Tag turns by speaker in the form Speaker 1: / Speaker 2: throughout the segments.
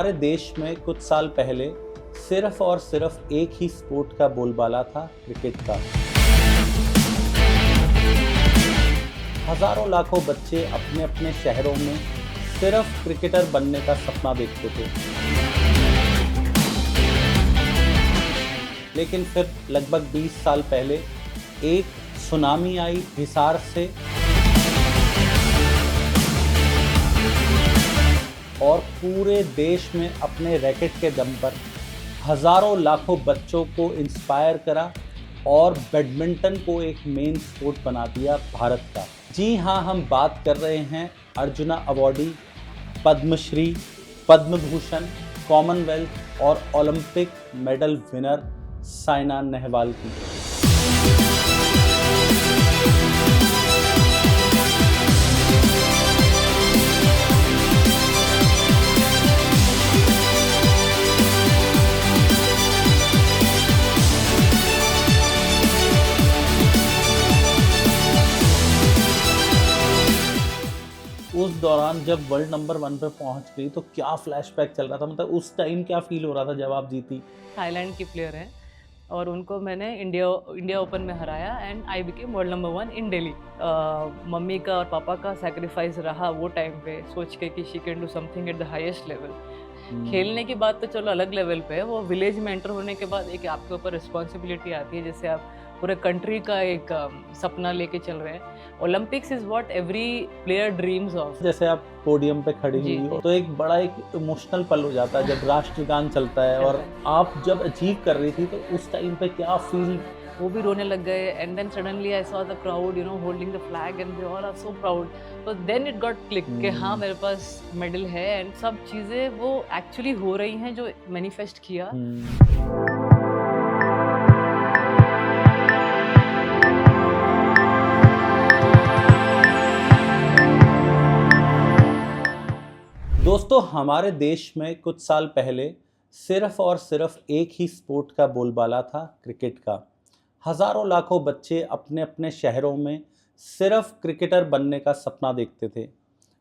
Speaker 1: हमारे देश में कुछ साल पहले सिर्फ और सिर्फ एक ही स्पोर्ट का बोलबाला था, क्रिकेट का। हजारों लाखों बच्चे अपने अपने शहरों में सिर्फ क्रिकेटर बनने का सपना देखते थे। लेकिन फिर लगभग 20 साल पहले एक सुनामी आई हिसार से और पूरे देश में अपने रैकेट के दम पर हजारों लाखों बच्चों को इंस्पायर करा और बैडमिंटन को एक मेन स्पोर्ट बना दिया भारत का। जी हाँ, हम बात कर रहे हैं अर्जुना अवॉर्डी, पद्मश्री, पद्म भूषण, कॉमनवेल्थ और Olympic medal winner Saina Nehwal की। उस दौरान जब वर्ल्ड नंबर 1 पे पहुंच गई तो क्या फ्लैशबैक चल रहा था, मतलब उस टाइम क्या फील हो रहा था जब आप जीती?
Speaker 2: थाईलैंड की प्लेयर है और उनको मैंने इंडिया ओपन में हराया and I became world number 1 in Delhi. Mummy का और पापा का सैक्रिफाइस रहा वो टाइम पे, सोच के कि she can do something at the highest level. खेलने की बात तो चलो अलग लेवल पे है, वो विलेज में एंटर होने के बाद एक आपके ऊपर रिस्पॉन्सिबिलिटी आती है, जैसे आप पूरे कंट्री का एक सपना लेके चल रहे हैं। Olympics is what every player dreams of.
Speaker 1: जैसे आप पोडियम पे खड़ी हुई हो तो एक बड़ा एक इमोशनल पल हो जाता है जब राष्ट्रगान चलता है, और आप जब अचीव कर रही थी तो उस टाइम पे क्या फील?
Speaker 2: वो भी रोने लग गए and then suddenly I saw the crowd holding the flag and they all are so proud. तो देन इट गॉट क्लिक कि हाँ मेरे पास मेडल है एंड सब चीज़ें वो एक्चुअली हो रही हैं जो मैनिफेस्ट किया।
Speaker 1: दोस्तों, हमारे देश में कुछ साल पहले सिर्फ और सिर्फ एक ही स्पोर्ट का बोलबाला था, क्रिकेट का। हजारों लाखों बच्चे अपने अपने शहरों में सिर्फ क्रिकेटर बनने का सपना देखते थे।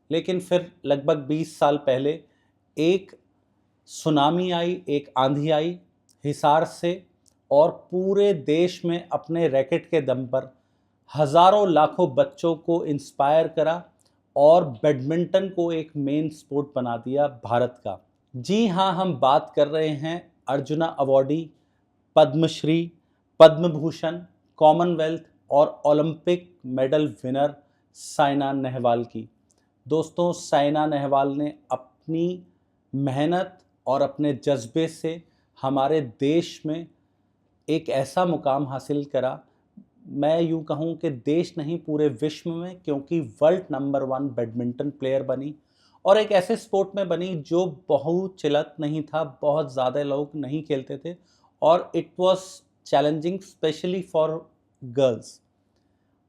Speaker 1: लेकिन फिर लगभग 20 साल पहले एक सुनामी आई, एक आंधी आई हिसार से और पूरे देश में अपने रैकेट के दम पर हजारों लाखों बच्चों को इंस्पायर करा और बैडमिंटन को एक मेन स्पोर्ट बना दिया भारत का। जी हाँ, हम बात कर रहे हैं अर्जुना अवॉर्डी, पद्मश्री, पद्म भूषण, कॉमनवेल्थ और Olympic medal winner Saina Nehwal की। दोस्तों, साइना नेहवाल ने अपनी मेहनत और अपने जज्बे से हमारे देश में एक ऐसा मुकाम हासिल करा, मैं यूँ कहूँ कि देश नहीं पूरे विश्व में, क्योंकि वर्ल्ड नंबर 1 बैडमिंटन प्लेयर बनी और एक ऐसे स्पोर्ट में बनी जो बहुत चलत नहीं था, बहुत ज़्यादा लोग नहीं खेलते थे और it was challenging specially for girls.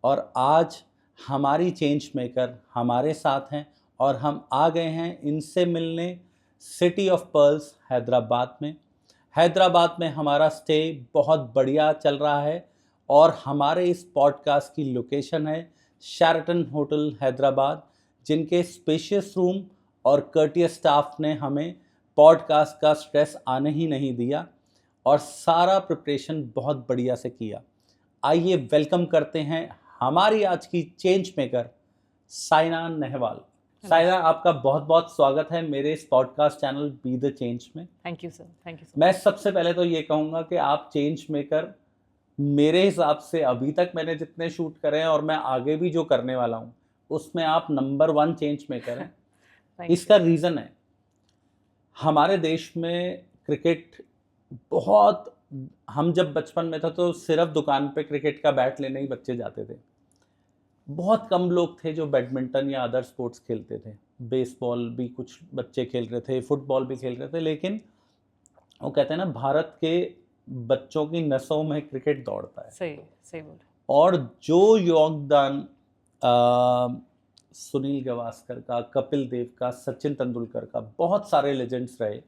Speaker 1: और आज हमारी चेंज मेकर हमारे साथ हैं और हम आ गए हैं इनसे मिलने सिटी ऑफ पर्ल्स हैदराबाद में। हैदराबाद में हमारा स्टे बहुत बढ़िया चल रहा है और हमारे इस पॉडकास्ट की लोकेशन है शेराटन होटल हैदराबाद, जिनके स्पेशियस रूम और कर्टियस स्टाफ ने हमें पॉडकास्ट का स्ट्रेस आने ही नहीं दिया और सारा प्रिपरेशन बहुत बढ़िया से किया। आइए वेलकम करते हैं हमारी आज की चेंज मेकर साइना नेहवाल। साइना, आपका बहुत बहुत स्वागत है मेरे इस podcast channel be the change में।
Speaker 2: Thank you sir, thank you.
Speaker 1: मैं सबसे पहले तो ये कहूँगा कि आप चेंज मेकर, मेरे हिसाब से अभी तक मैंने जितने शूट करे हैं और मैं आगे भी जो करने वाला हूँ उसमें आप नंबर 1 चेंज मेकर हैं। इसका रीज़न है, हमारे देश में क्रिकेट बहुत, हम जब बचपन में था तो सिर्फ दुकान पे क्रिकेट का बैट लेने ही बच्चे जाते थे। बहुत कम लोग थे जो बैडमिंटन या अदर स्पोर्ट्स खेलते थे। बेसबॉल भी कुछ बच्चे खेल रहे थे, फुटबॉल भी खेल रहे थे, लेकिन वो कहते हैं ना, भारत के बच्चों की नसों में क्रिकेट दौड़ता है।
Speaker 2: सही सही बोल।
Speaker 1: और जो योगदान सुनील गावस्कर का, कपिल देव का, सचिन तेंदुलकर का, बहुत सारे लेजेंड्स रहे,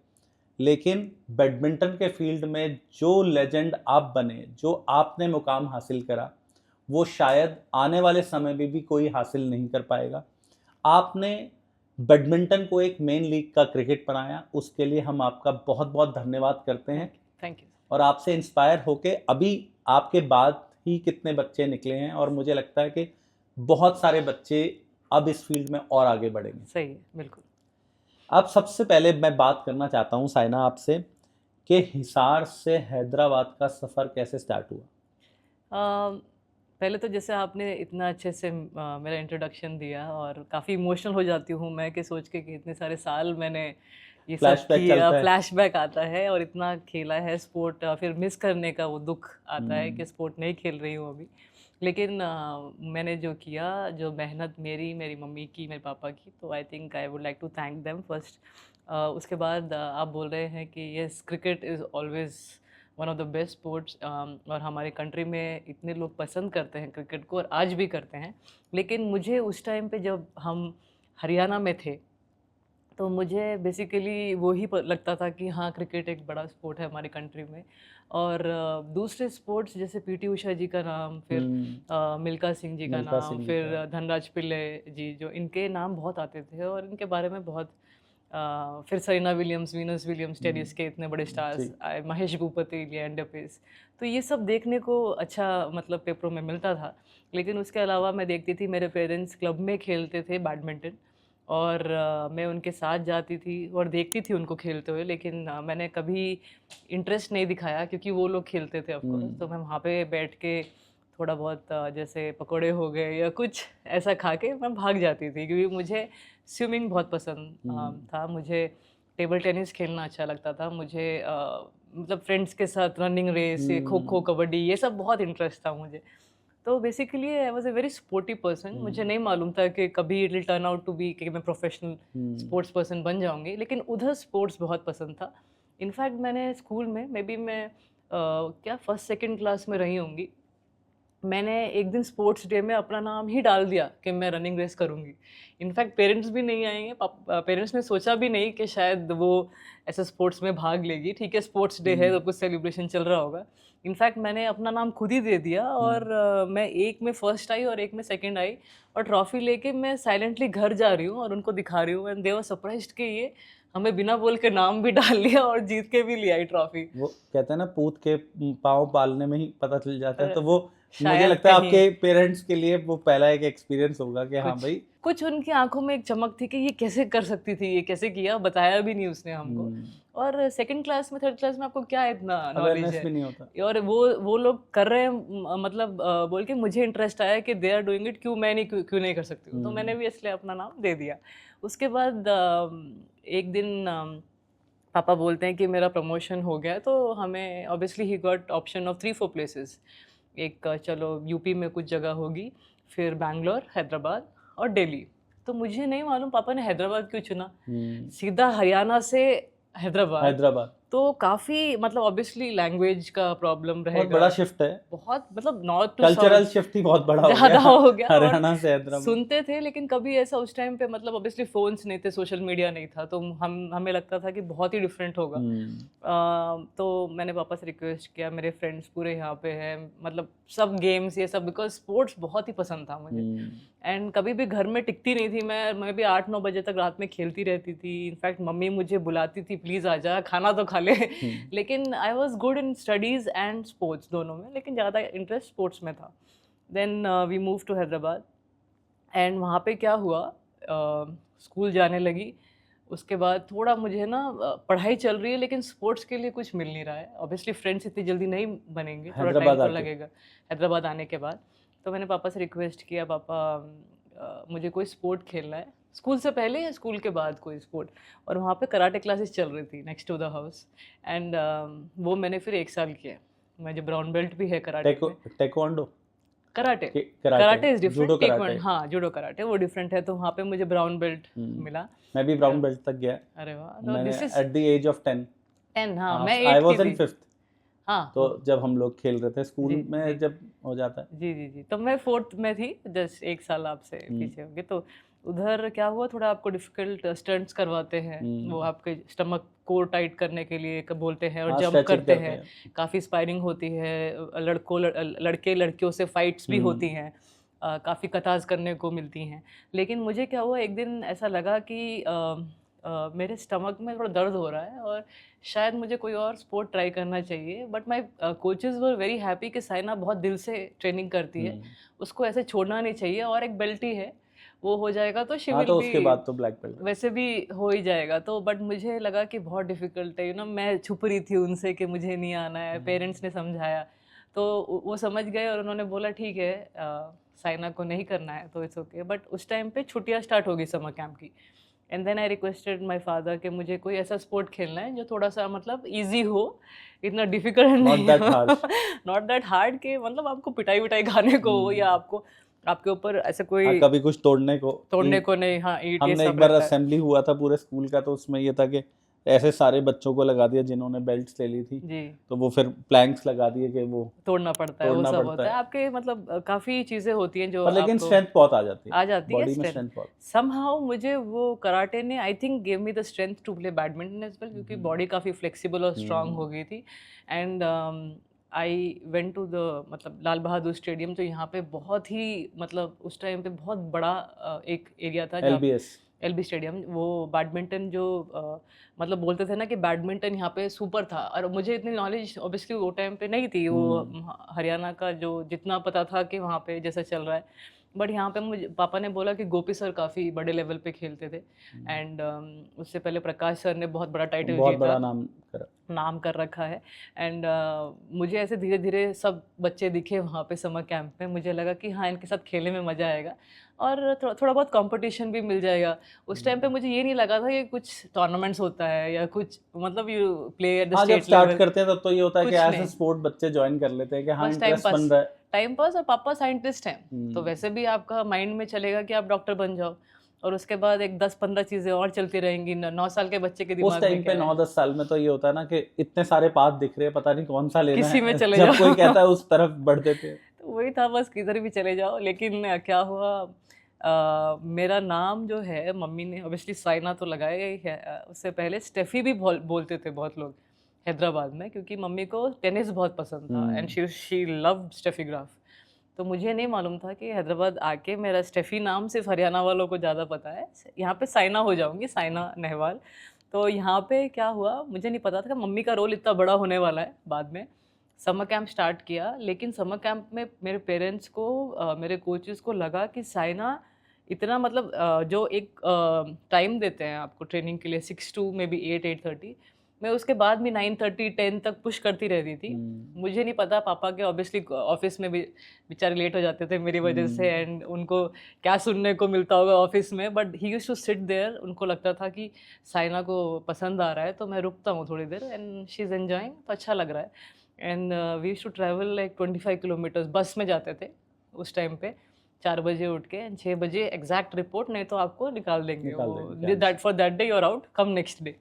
Speaker 1: लेकिन बैडमिंटन के फील्ड में जो लेजेंड आप बने, जो आपने मुकाम हासिल करा, वो शायद आने वाले समय में भी कोई हासिल नहीं कर पाएगा। आपने बैडमिंटन को एक मेन लीग का क्रिकेट बनाया, उसके लिए हम आपका बहुत बहुत धन्यवाद करते हैं।
Speaker 2: Thank you.
Speaker 1: और आपसे इंस्पायर होके अभी आपके बाद ही कितने बच्चे निकले हैं, और मुझे लगता है कि बहुत सारे बच्चे अब इस फील्ड में और आगे बढ़ेंगे।
Speaker 2: सही है, बिल्कुल।
Speaker 1: अब सबसे पहले मैं बात करना चाहता हूँ साइना आपसे कि हिसार से हैदराबाद का सफ़र कैसे स्टार्ट हुआ?
Speaker 2: पहले तो जैसे आपने इतना अच्छे से मेरा इंट्रोडक्शन दिया, और काफ़ी इमोशनल हो जाती हूँ मैं कि सोच के कि इतने सारे साल मैंने ये सब
Speaker 1: फ्लैशबैक
Speaker 2: किया,
Speaker 1: चलता है।
Speaker 2: फ्लैशबैक आता है और इतना खेला है स्पोर्ट, फिर मिस करने का वो दुख आता है कि
Speaker 1: हम्म,
Speaker 2: स्पोर्ट नहीं खेल रही हूँ अभी। लेकिन मैंने जो किया, जो मेहनत मेरी मम्मी की, मेरे पापा की, तो I think I would like to thank them first. उसके बाद आप बोल रहे हैं कि yes, cricket is always one of the best sports, और हमारे कंट्री में इतने लोग पसंद करते हैं क्रिकेट को और आज भी करते हैं। लेकिन मुझे उस टाइम पे जब हम हरियाणा में थे, तो मुझे बेसिकली वो ही लगता था कि हाँ, क्रिकेट एक बड़ा स्पोर्ट है हमारी कंट्री में। और दूसरे स्पोर्ट्स जैसे पीटी उषा जी का नाम, फिर मिल्खा सिंह जी का
Speaker 1: मिल्खा
Speaker 2: नाम,
Speaker 1: सिंह जी
Speaker 2: फिर
Speaker 1: का।
Speaker 2: धनराज पिल्ले जी, जो इनके नाम बहुत आते थे और इनके बारे में बहुत फिर Serena Williams, Venus Williams, tennis के इतने बड़े
Speaker 1: जी।
Speaker 2: स्टार्स आए, महेश भूपति, लिएंडर पेस। तो ये सब देखने को अच्छा मतलब पेपरों में मिलता था। लेकिन उसके अलावा मैं देखती थी मेरे पेरेंट्स क्लब में खेलते थे बैडमिंटन, और मैं उनके साथ जाती थी और देखती थी उनको खेलते हुए। लेकिन मैंने कभी इंटरेस्ट नहीं दिखाया क्योंकि वो लोग खेलते थे ऑफ कोर्स। तो मैं वहाँ पे बैठ के थोड़ा बहुत जैसे पकोड़े हो गए या कुछ ऐसा खा के मैं भाग जाती थी, क्योंकि मुझे स्विमिंग बहुत पसंद था। मुझे टेबल टेनिस खेलना अच्छा लगता था। मुझे मतलब फ्रेंड्स के साथ रनिंग रेस, ये खो-खो, कबड्डी, ये सब बहुत इंटरेस्ट था मुझे। तो basically I was a very sporty person. मुझे नहीं मालूम था कि कभी it will turn out to be कि मैं प्रोफेशनल स्पोर्ट्स पर्सन बन जाऊँगी, लेकिन उधर स्पोर्ट्स बहुत पसंद था। इनफैक्ट मैंने स्कूल में मे बी मैं क्या फर्स्ट सेकंड क्लास में रही होंगी, मैंने एक दिन स्पोर्ट्स डे में अपना नाम ही डाल दिया कि मैं रनिंग रेस करूँगी। इनफैक्ट पेरेंट्स भी नहीं आएँगे, पेरेंट्स ने सोचा भी नहीं कि शायद वो ऐसे स्पोर्ट्स में भाग लेगी। ठीक है, स्पोर्ट्स डे है तो कुछ सेलिब्रेशन चल रहा होगा। इनफैक्ट मैंने अपना नाम खुद ही दे दिया, और मैं एक में फर्स्ट आई और एक में सेकंड आई, और ट्रॉफ़ी लेके मैं साइलेंटली घर जा रही हूँ और उनको दिखा रही हूँ, एंड दे वर सरप्राइज्ड कि ये हमें बिना बोल के नाम भी डाल लिया और जीत के भी ले आई ट्रॉफ़ी।
Speaker 1: वो कहते हैं ना, पूत के पाँव पालने में ही पता चल जाता है,
Speaker 2: अ,
Speaker 1: तो वो मुझे
Speaker 2: शायद
Speaker 1: लगता है
Speaker 2: कहीं
Speaker 1: आपके पेरेंट्स के लिए वो पहला एक एक्सपीरियंस होगा कि हाँ
Speaker 2: कुछ
Speaker 1: भाई।
Speaker 2: कुछ उनकी आँखों में एक चमक थी कि ये कैसे कर सकती थी, ये कैसे किया, बताया भी नहीं उसने हमको। और सेकंड क्लास में, थर्ड क्लास में आपको क्या इतना नॉलेज
Speaker 1: अवेयरनेस
Speaker 2: है?
Speaker 1: भी नहीं होता।
Speaker 2: और वो लोग कर रहे हैं, मतलब बोल के मुझे इंटरेस्ट आया कि दे आर डूइंग इट, क्यों नहीं कर सकती हूँ? तो मैंने भी इसलिए अपना नाम दे दिया। उसके बाद एक दिन पापा बोलते हैं कि मेरा प्रमोशन हो गया है, तो हमें obviously he got option of 3-4 places. एक चलो यूपी में कुछ जगह होगी, फिर बैंगलोर, हैदराबाद और दिल्ली। तो मुझे नहीं मालूम पापा ने हैदराबाद क्यों चुना, सीधा हरियाणा से हैदराबाद।
Speaker 1: हैदराबाद
Speaker 2: तो काफ़ी मतलब ऑब्वियसली लैंग्वेज का प्रॉब्लम
Speaker 1: बहुत
Speaker 2: रहेगा।
Speaker 1: बड़ा शिफ्ट है।
Speaker 2: बहुत मतलब north to
Speaker 1: cultural
Speaker 2: south
Speaker 1: shift ही बहुत बड़ा हो
Speaker 2: ज़्यादा
Speaker 1: गया
Speaker 2: हो गया। और
Speaker 1: हरियाणा से हैदराबाद।
Speaker 2: सुनते थे, लेकिन कभी ऐसा उस टाइम पे मतलब ऑब्वियसली फ़ोन्स नहीं थे, सोशल मीडिया नहीं था, तो हमें लगता था कि बहुत ही डिफरेंट होगा। तो मैंने पापा से रिक्वेस्ट किया, मेरे फ्रेंड्स पूरे यहाँ पे हैं, मतलब सब गेम्स ये सब, बिकॉज़ स्पोर्ट्स बहुत ही पसंद था मुझे। एंड कभी भी घर में टिकती नहीं थी, मैं भी 8-9 बजे तक रात में खेलती रहती थी। इनफैक्ट मम्मी मुझे बुलाती थी, प्लीज़ आ जा, खाना तो खा ले। लेकिन I was good in studies and sports दोनों में, लेकिन ज़्यादा इंटरेस्ट स्पोर्ट्स में था। Then we move to Hyderabad, and वहाँ पे क्या हुआ, स्कूल जाने लगी। उसके बाद थोड़ा मुझे ना पढ़ाई चल रही है, लेकिन स्पोर्ट्स के लिए कुछ मिल नहीं रहा है। ऑब्वियसली फ्रेंड्स इतनी जल्दी नहीं बनेंगे, थोड़ा टाइम
Speaker 1: हैदराबाद
Speaker 2: तो
Speaker 1: आके।
Speaker 2: लगेगा। हैदराबाद आने के बाद तो मैंने पापा से रिक्वेस्ट किया, पापा मुझे कोई स्पोर्ट खेलना है, स्कूल से पहले या स्कूल के बाद कोई स्पोर्ट। और वहाँ पे कराटे क्लासेस चल रही थी next to the house, and वो मैंने फिर 1 साल किया। मुझे ब्राउन बेल्ट भी है कराटे में।
Speaker 1: Taekwondo.
Speaker 2: Karate,
Speaker 1: karate,
Speaker 2: karate is
Speaker 1: judo
Speaker 2: different,
Speaker 1: karate.
Speaker 2: Taekwondo हाँ, जूडो कराटे वो डिफरेंट है, तो वहाँ पे मुझे ब्राउन बेल्ट मिला।
Speaker 1: मैं भी ब्राउन बेल्ट तक गया।
Speaker 2: अरे वाह! तो
Speaker 1: मैंने
Speaker 2: this is
Speaker 1: at the age of 10।
Speaker 2: 10, हाँ, मैं
Speaker 1: आई
Speaker 2: 8 की
Speaker 1: वाज इन
Speaker 2: थी।
Speaker 1: 5th।
Speaker 2: हाँ,
Speaker 1: तो जब हम लोग खेल रहे थे स्कूल
Speaker 2: जी,
Speaker 1: में,
Speaker 2: जी।
Speaker 1: जब हो जाता है।
Speaker 2: जी। तो मैं 4th में थी, जस्ट 1 साल आपसे पीछे होंगे। तो उधर क्या हुआ, थोड़ा आपको डिफ़िकल्ट स्टंट्स करवाते हैं। वो आपके स्टमक को टाइट करने के लिए बोलते हैं, और
Speaker 1: हाँ,
Speaker 2: जंप
Speaker 1: स्ट्रेचिंग
Speaker 2: करते
Speaker 1: करते
Speaker 2: हैं। काफ़ी स्पारिंग होती है, लड़के-लड़कियों से फाइट्स भी होती हैं। काफ़ी कथाज करने को मिलती हैं। लेकिन मुझे क्या हुआ, एक दिन ऐसा लगा कि मेरे स्टमक में थोड़ा दर्द हो रहा है और शायद मुझे कोई और स्पोर्ट ट्राई करना चाहिए। But my coaches were very happy कि साइना बहुत दिल से ट्रेनिंग करती है, उसको ऐसे छोड़ना नहीं चाहिए, और एक बेल्ट ही है, वो हो जाएगा तो शी
Speaker 1: हाँ,
Speaker 2: विल
Speaker 1: तो
Speaker 2: बी,
Speaker 1: उसके बाद तो ब्लैक बेल्ट।
Speaker 2: वैसे भी हो ही जाएगा। तो बट मुझे लगा कि बहुत डिफ़िकल्ट है, मैं छुप रही थी उनसे कि मुझे नहीं आना है। पेरेंट्स ने समझाया, तो वो समझ गए और उन्होंने बोला ठीक है, साइना को नहीं करना है तो इट्स ओके। बट उस टाइम पे छुट्टियाँ स्टार्ट हो गई समर कैंप की, and then I requested my father कि मुझे कोई ऐसा स्पोर्ट खेलना है जो थोड़ा-सा मतलब ईज़ी हो, इतना डिफ़िकल्ट
Speaker 1: नॉट
Speaker 2: नहीं
Speaker 1: दैट
Speaker 2: हो।
Speaker 1: हार्श।
Speaker 2: नॉट दैट हार्ड कि मतलब आपको पिटाई-विटाई खाने को हो, या आपको आपके ऊपर ऐसे
Speaker 1: हाँ,
Speaker 2: कोई
Speaker 1: कभी कुछ तोड़ने को,
Speaker 2: तोड़ने
Speaker 1: ईंट।
Speaker 2: को नहीं, हाँ, ईंट ये
Speaker 1: हमने एक
Speaker 2: सब
Speaker 1: बार
Speaker 2: रहता है।
Speaker 1: असेंबली हुआ था पूरे स्कूल का, तो उसमें ये था कि ऐसे सारे बच्चों को लगा दिया जिन्होंने बेल्ट्स ले ली थी,
Speaker 2: जी,
Speaker 1: तो वो फिर प्लैंक्स लगा दिए कि वो
Speaker 2: तोड़ना पड़ता है, वो
Speaker 1: तोड़ना
Speaker 2: सब
Speaker 1: पड़ता
Speaker 2: होता है।
Speaker 1: है।
Speaker 2: आपके मतलब काफ़ी चीज़ें होती हैं जो
Speaker 1: पर लेकिन
Speaker 2: आपको
Speaker 1: स्ट्रेंथ बहुत आ जाती है,
Speaker 2: आ जाती है
Speaker 1: बॉडी में
Speaker 2: स्ट्रेंथ।
Speaker 1: स्ट्रेंथ बहुत।
Speaker 2: समहाउ मुझे वो कराटे ने I think give me the strength to play badminton as well, क्योंकि बॉडी काफ़ी फ्लेक्सिबल और स्ट्रांग हो गई थी। And I went to the मतलब लाल बहादुर स्टेडियम, तो यहाँ पे बहुत ही मतलब उस टाइम पे बहुत बड़ा एक एरिया था जहाँ
Speaker 1: एलबीएस।
Speaker 2: एलबी स्टेडियम, वो बैडमिंटन जो मतलब बोलते थे ना कि बैडमिंटन यहाँ पे सुपर था, और मुझे इतनी नॉलेज ऑब्वियसली वो टाइम पे नहीं थी, वो हरियाणा का जो जितना पता था कि वहाँ पे जैसा चल रहा है। बट यहाँ पे मुझे पापा ने बोला कि गोपी सर काफ़ी बड़े लेवल पे खेलते थे, एंड उससे पहले प्रकाश सर ने बहुत बड़ा टाइटल
Speaker 1: बहुत
Speaker 2: जीता,
Speaker 1: बड़ा नाम करा।
Speaker 2: नाम कर रखा है। एंड मुझे ऐसे धीरे धीरे सब बच्चे दिखे वहाँ पे समर कैंप में, मुझे लगा कि हाँ, इनके साथ खेलने में मज़ा आएगा और थोड़ा बहुत कंपटीशन भी मिल जाएगा। उस टाइम पे मुझे ये नहीं लगा था कि कुछ टूर्नामेंट्स होता है या कुछ मतलब यू प्ले एट द
Speaker 1: हाँ, जब
Speaker 2: स्टेट
Speaker 1: स्टार्ट
Speaker 2: लेवल,
Speaker 1: करते हैं तब तो ये होता है कि
Speaker 2: कुछ
Speaker 1: एज ए
Speaker 2: नहीं,
Speaker 1: स्पोर्ट बच्चे ज्वाइन कर लेते हैं कि हाँ
Speaker 2: बस टाइम
Speaker 1: इंटरेस्ट बन
Speaker 2: पास,
Speaker 1: रहा है।
Speaker 2: Time pass. और पापा साइंटिस्ट हैं, तो वैसे भी आपका माइंड में चलेगा कि आप डॉक्टर बन जाओ, और उसके बाद एक 10-15 चीज़ें और चलती रहेंगी। 9 साल के बच्चे के
Speaker 1: उस
Speaker 2: दिमाग में
Speaker 1: टाइम पे
Speaker 2: क्या है,
Speaker 1: 9-10 साल में तो ये होता है ना कि इतने सारे पाथ दिख रहे हैं, पता नहीं कौन सा लेना
Speaker 2: किसी में
Speaker 1: है।
Speaker 2: चले
Speaker 1: जब
Speaker 2: जाओ।
Speaker 1: कोई कहता है उस तरफ बढ़ देते हैं।
Speaker 2: तो वही था, बस किधर भी चले जाओ। लेकिन क्या हुआ, मेरा नाम जो है मम्मी ने ऑब्वियसली साइना तो लगाया ही है, उससे पहले स्टेफी भी बोलते थे बहुत लोग हैदराबाद में, क्योंकि मम्मी को टेनिस बहुत पसंद था and she loved Steffi Graf. तो मुझे नहीं मालूम था कि हैदराबाद आके मेरा स्टेफी नाम सिर्फ हरियाणा वालों को ज़्यादा पता है, यहाँ पे साइना हो जाऊंगी, साइना नेहवाल। तो यहाँ पे क्या हुआ, मुझे नहीं पता था कि मम्मी का रोल इतना बड़ा होने वाला है। बाद में समर कैंप स्टार्ट किया, लेकिन समर कैंप में मेरे पेरेंट्स को मेरे कोचेस को लगा कि साइना इतना मतलब जो एक टाइम देते हैं आपको ट्रेनिंग के लिए 6 टू मे बी 8-8:30, मैं उसके बाद भी 9:30-10 तक पुश करती रहती थी। मुझे नहीं पता, पापा के ऑब्वियसली ऑफिस में भी बेचारे लेट हो जाते थे मेरी वजह से, एंड उनको क्या सुनने को मिलता होगा ऑफिस में, but he used to sit there. उनको लगता था कि साइना को पसंद आ रहा है, तो मैं रुकता हूँ थोड़ी देर, एंड शी इज़ एंजॉइंग, तो अच्छा लग रहा है। And we used to travel like 25 kilometres, bus में जाते थे उस टाइम पे, 4 बजे उठ के, एंड 6 बजे एग्जैक्ट रिपोर्ट, नहीं तो आपको निकाल देंगे
Speaker 1: निकाल
Speaker 2: वो,
Speaker 1: देंगे
Speaker 2: that for that day you are out, come next day.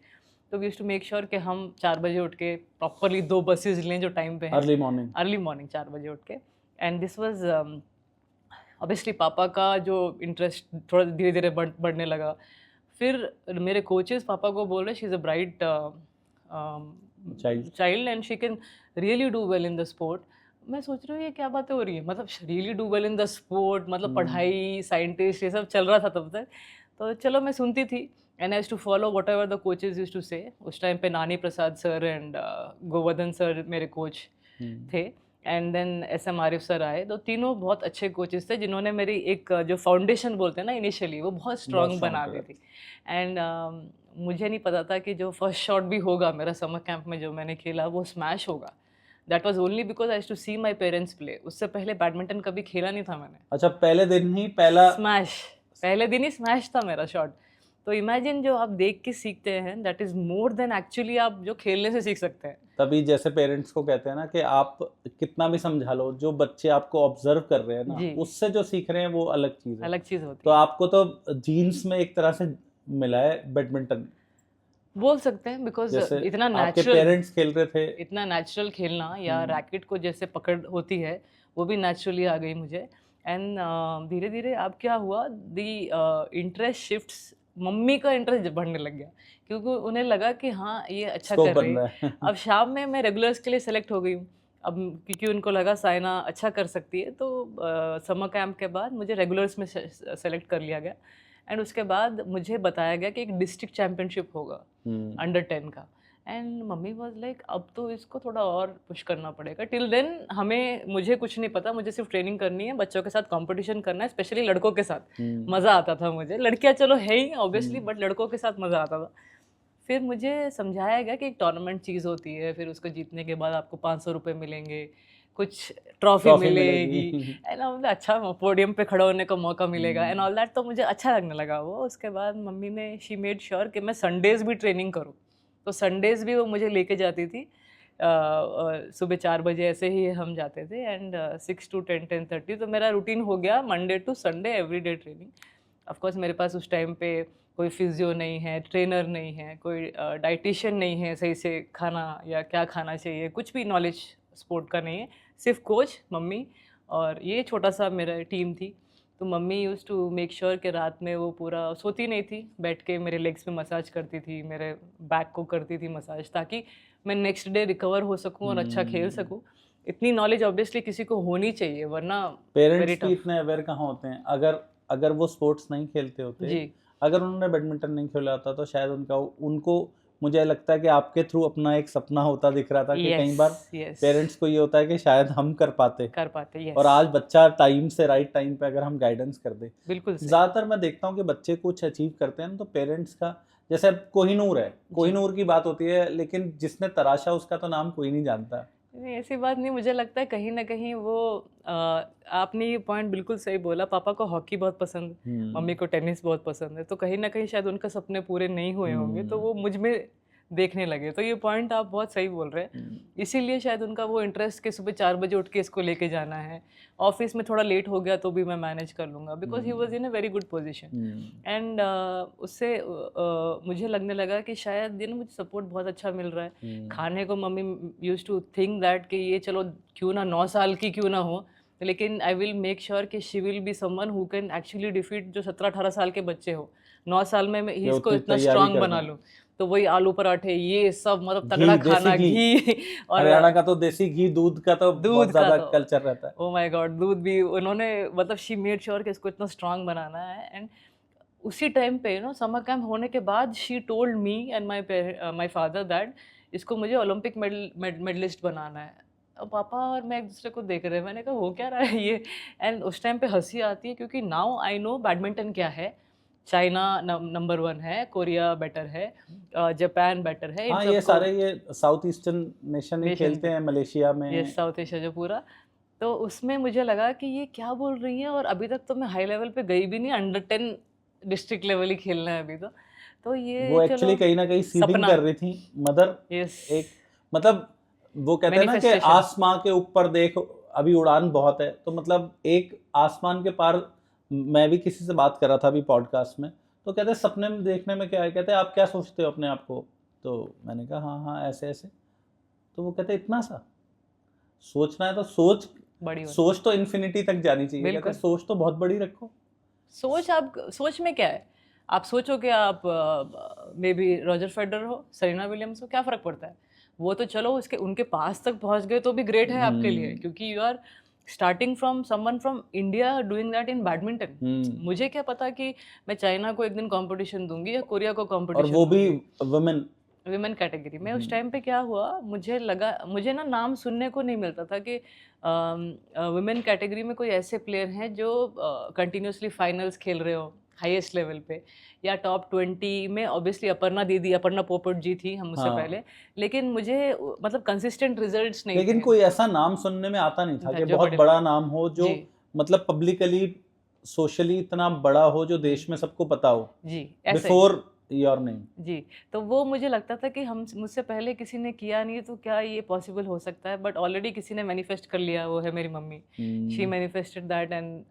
Speaker 2: तो we used to make sure कि हम 4 बजे उठ के प्रॉपरली 2 बसेस लें जो टाइम पे हैं, अर्ली मॉर्निंग 4 बजे उठ के। एंड दिस वाज ऑब्वियसली पापा का जो इंटरेस्ट थोड़ा धीरे धीरे बढ़ने लगा। फिर मेरे कोचेस पापा को बोल रहे she is a bright child and she can really do well in the sport. मैं सोच रही हूँ ये क्या बातें हो रही है, मतलब really do well in the sport, मतलब पढ़ाई, साइंटिस्ट, ये सब चल रहा था तब तक। तो चलो मैं सुनती थी, and I used to follow whatever the coaches used to say. उस टाइम पे Nani Prasad sir and Govardhan sir मेरे कोच थे, and then SM Arif sir आए। तो तीनों बहुत अच्छे कोचेस थे जिन्होंने मेरी एक जो फाउंडेशन बोलते हैं ना इनिशियली, वो बहुत स्ट्रांग बना दी थी। एंड मुझे नहीं पता था कि जो फर्स्ट शॉट भी होगा मेरा समर कैंप में जो मैंने खेला वो स्मैश होगा। That was only because I used to see my parents play. उससे पहले बैडमिंटन कभी खेला नहीं था मैंने।
Speaker 1: अच्छा, पहले दिन ही पहला
Speaker 2: स्मैश, पहले दिन ही स्मैश था मेरा शॉट। तो इमेजिन जो आप देख के सीखते हैं, that is more than actually आप जो खेलने से सीख सकते हैं।
Speaker 1: तभी जैसे पेरेंट्स को कहते हैं ना कि आप कितना भी समझा लो, जो बच्चे आपको ऑब्जर्व कर रहे हैं ना,
Speaker 2: जी,
Speaker 1: उससे जो सीख रहे हैं वो अलग चीज है।
Speaker 2: अलग चीज होती
Speaker 1: तो
Speaker 2: है,
Speaker 1: आपको तो जीन्स में एक तरह से मिला है बैडमिंटन,
Speaker 2: बोल सकते हैं, बिकॉज
Speaker 1: जैसे
Speaker 2: इतना
Speaker 1: आपके
Speaker 2: नेचुरल,
Speaker 1: पेरेंट्स खेल रहे थे।
Speaker 2: इतना नेचुरल खेलना या रैकेट को जैसे पकड़ होती है वो भी नेचुरली आ गई मुझे। एंड धीरे धीरे अब क्या हुआ, दी इंटरेस्ट शिफ्ट्स, मम्मी का इंटरेस्ट बढ़ने लग गया, क्योंकि उन्हें लगा कि हाँ ये अच्छा
Speaker 1: स्कोप
Speaker 2: कर
Speaker 1: बन
Speaker 2: रही
Speaker 1: रहा
Speaker 2: है।
Speaker 1: है।
Speaker 2: अब शाम में मैं रेगुलर्स के लिए सेलेक्ट हो गई हूँ, अब क्योंकि उनको लगा साइना अच्छा कर सकती है, तो समर कैंप के बाद मुझे रेगुलर्स में सेलेक्ट कर लिया गया। एंड उसके बाद मुझे बताया गया कि एक डिस्ट्रिक्ट चैम्पियनशिप होगा अंडर 10 का। एंड मम्मी वाज लाइक अब तो इसको थोड़ा और पुश करना पड़ेगा। टिल देन मुझे कुछ नहीं पता, मुझे सिर्फ ट्रेनिंग करनी है, बच्चों के साथ कंपटीशन करना है, स्पेशली लड़कों के साथ। मज़ा आता था मुझे, लड़कियां चलो है ही ऑब्वियसली, बट लड़कों के साथ मज़ा आता था। फिर मुझे समझाया गया कि एक टूर्नामेंट चीज़ होती है, फिर उसको जीतने के बाद आपको 500 रुपये मिलेंगे, कुछ ट्रॉफी मिलेगी एंड ऑल। अच्छा पोडियम पे खड़ा होने का मौका मिलेगा एंड ऑल दैट। तो मुझे अच्छा लगने लगा वो। उसके बाद मम्मी ने शी मेड श्योर कि मैं संडेज़ भी ट्रेनिंग करूँ। तो संडेज़ भी वो मुझे लेके जाती थी। सुबह 4 बजे ऐसे ही हम जाते थे एंड 6 to 10-10:30। तो मेरा रूटीन हो गया Monday to Sunday everyday training. Of course मेरे पास उस टाइम पे कोई फिजियो नहीं है, ट्रेनर नहीं है, कोई डाइटिशियन नहीं है सही से खाना या क्या खाना चाहिए, कुछ भी नॉलेज स्पोर्ट का नहीं है, सिर्फ कोच, मम्मी और ये छोटा सा मेरा टीम थी। तो mummy use to make sure कि रात में वो पूरा सोती नहीं थी, बैठ के मेरे लेग्स पे मसाज करती थी, मेरे बैक को करती थी मसाज, ताकि मैं नेक्स्ट डे रिकवर हो सकूं और अच्छा खेल सकूं। इतनी नॉलेज ऑब्वियसली किसी को होनी चाहिए, वरना वेरी
Speaker 1: पेरेंट्स भी
Speaker 2: टफ।
Speaker 1: इतने अवेयर कहाँ होते हैं। अगर अगर वो स्पोर्ट्स नहीं खेलते होते,
Speaker 2: जी
Speaker 1: अगर उन्होंने बैडमिंटन नहीं खेला होता, तो शायद उनको मुझे लगता है कि आपके थ्रू अपना एक सपना होता दिख रहा था कि कई
Speaker 2: यस
Speaker 1: बार
Speaker 2: यस
Speaker 1: पेरेंट्स को ये होता है कि शायद हम कर पाते।
Speaker 2: कर पाते।
Speaker 1: और
Speaker 2: यस
Speaker 1: आज बच्चा टाइम से राइट टाइम पे अगर हम गाइडेंस कर दें,
Speaker 2: बिल्कुल सही।
Speaker 1: ज़्यादातर मैं देखता हूँ कि बच्चे कुछ अचीव करते हैं तो पेरेंट्स का, जैसे अब कोहिनूर है, कोहिनूर की बात होती है, लेकिन जिसने तराशा उसका तो नाम कोई नहीं जानता।
Speaker 2: नहीं ऐसी बात नहीं, मुझे लगता है कहीं ना कहीं वो आपने ये पॉइंट बिल्कुल सही बोला। पापा को हॉकी बहुत पसंद, मम्मी को टेनिस बहुत पसंद है, तो कहीं ना कहीं शायद उनके सपने पूरे नहीं हुए होंगे, तो वो मुझ में देखने लगे। तो ये पॉइंट आप बहुत सही बोल रहे हैं। इसीलिए शायद उनका वो इंटरेस्ट कि सुबह 4 बजे उठ के इसको लेके जाना है, ऑफिस में थोड़ा लेट हो गया तो भी मैं मैनेज कर लूँगा, because he was in a very good position. And उससे मुझे लगने लगा कि शायद मुझे सपोर्ट बहुत अच्छा मिल रहा है। खाने को mummy use to think that कि ये चलो क्यों ना 9 साल की क्यों ना हो, लेकिन आई विल मेक श्योर कि she will be someone who can actually defeat जो 17-18 साल के बच्चे हो। 9 साल में मैं
Speaker 1: जो
Speaker 2: इसको
Speaker 1: उतनी
Speaker 2: इतना
Speaker 1: तैयारी
Speaker 2: स्ट्रांग
Speaker 1: कर
Speaker 2: बना
Speaker 1: दें।
Speaker 2: लूँ। तो वही आलू पराठे ये सब मतलब
Speaker 1: घी,
Speaker 2: तगड़ा
Speaker 1: देसी
Speaker 2: खाना,
Speaker 1: घी,
Speaker 2: घी और
Speaker 1: हरियाणा का तो देसी घी, दूध का तो बहुत
Speaker 2: दूध का
Speaker 1: ज़्यादा
Speaker 2: तो
Speaker 1: कल्चर रहता है।
Speaker 2: ओ माय गॉड, दूध भी उन्होंने मतलब शी मेड श्योर कि इसको इतना स्ट्रांग बनाना है। एंड उसी टाइम पे समर कैंप होने के बाद she told me and my father that इसको मुझे ओलंपिक मेडलिस्ट बनाना है। अब पापा और मैं एक दूसरे को देख रहे हैं, मैंने कहा हो क्या रहा है ये। एंड उस टाइम पे हंसी आती है क्योंकि नाउ आई नो बैडमिंटन क्या है। चाइना नंबर 1 है, कोरिया बेटर है, जापान बेटर है, इन
Speaker 1: हाँ, ये
Speaker 2: सबको
Speaker 1: सारे ये साउथ ईस्टर्न नेशन ही
Speaker 2: नेशन
Speaker 1: खेलते हैं, मलेशिया में।
Speaker 2: ये साउथ एशिया जो पूरा। तो उसमें मुझे लगा कि ये क्या बोल रही हैं, और अभी तक तो मैं हाई लेवल पे गई भी नहीं, अंडर 10 डिस्ट्रिक्ट लेवल ही खेलना है अभी तो ये
Speaker 1: वो
Speaker 2: चलो
Speaker 1: एक्चुअली कहीं ना कहीं सीडिंग
Speaker 2: सपना।
Speaker 1: कर रही थी मदर।
Speaker 2: यस
Speaker 1: एक मतलब वो कहते हैं ना कि
Speaker 2: मैनिफेस्टेशन।
Speaker 1: आसमां के ऊपर देख, अभी उड़ान बहुत है, तो मतलब एक आसमान के पार। मैं भी किसी से बात कर रहा था अभी पॉडकास्ट में, तो कहते हैं सपने में देखने में क्या है, कहते हैं आप क्या सोचते हो अपने आप को। तो मैंने कहा हाँ हाँ ऐसे ऐसे। तो वो कहते हैं इतना सा सोचना है तो सोच,
Speaker 2: बड़ी होनी
Speaker 1: सोच तो इन्फिनिटी तक जानी चाहिए। कहते
Speaker 2: बिल्कुल।
Speaker 1: हैं सोच तो बहुत बड़ी रखो।
Speaker 2: सोच में क्या है, आप सोचो कि आप मे बी रॉजर फेडरर हो, सेरेना विलियम्स हो, क्या फ़र्क पड़ता है। वो तो चलो उसके उनके पास तक पहुंच गए तो भी ग्रेट है आपके लिए, क्योंकि you are starting from someone from India doing that in badminton. मुझे क्या पता कि मैं चाइना को एक दिन कंपटीशन दूंगी या कोरिया को
Speaker 1: और
Speaker 2: कंपटीशन
Speaker 1: वो भी
Speaker 2: दूंगी
Speaker 1: वुमेन।
Speaker 2: विमेन कैटेगरी में। उस टाइम पे क्या हुआ, मुझे ना नाम सुनने को नहीं मिलता था कि विमेन कैटेगरी में कोई ऐसे प्लेयर हैं जो कंटिन्यूसली फाइनल्स खेल रहे हो हाईएस्ट लेवल पे, या टॉप 20 में। ऑब्वियसली अपर्णा पोपट जी थी हम उससे
Speaker 1: हाँ,
Speaker 2: पहले, लेकिन मुझे मतलब कंसिस्टेंट रिजल्ट्स नहीं
Speaker 1: लेकिन
Speaker 2: थे।
Speaker 1: कोई ऐसा नाम सुनने में आता नहीं था कि
Speaker 2: जो
Speaker 1: बहुत
Speaker 2: बड़े
Speaker 1: बड़ा नाम हो, जो
Speaker 2: जी
Speaker 1: मतलब पब्लिकली सोशली इतना बड़ा हो, जो देश में सबको पता हो
Speaker 2: जी ऐसे ही।
Speaker 1: Before your name.
Speaker 2: जी, तो वो मुझे लगता था कि हम मुझसे पहले किसी ने किया नहीं तो क्या ये पॉसिबल हो सकता है, बट ऑलरेडी किसी ने मैनिफेस्ट कर लिया, वो है मेरी mummy. She manifested that and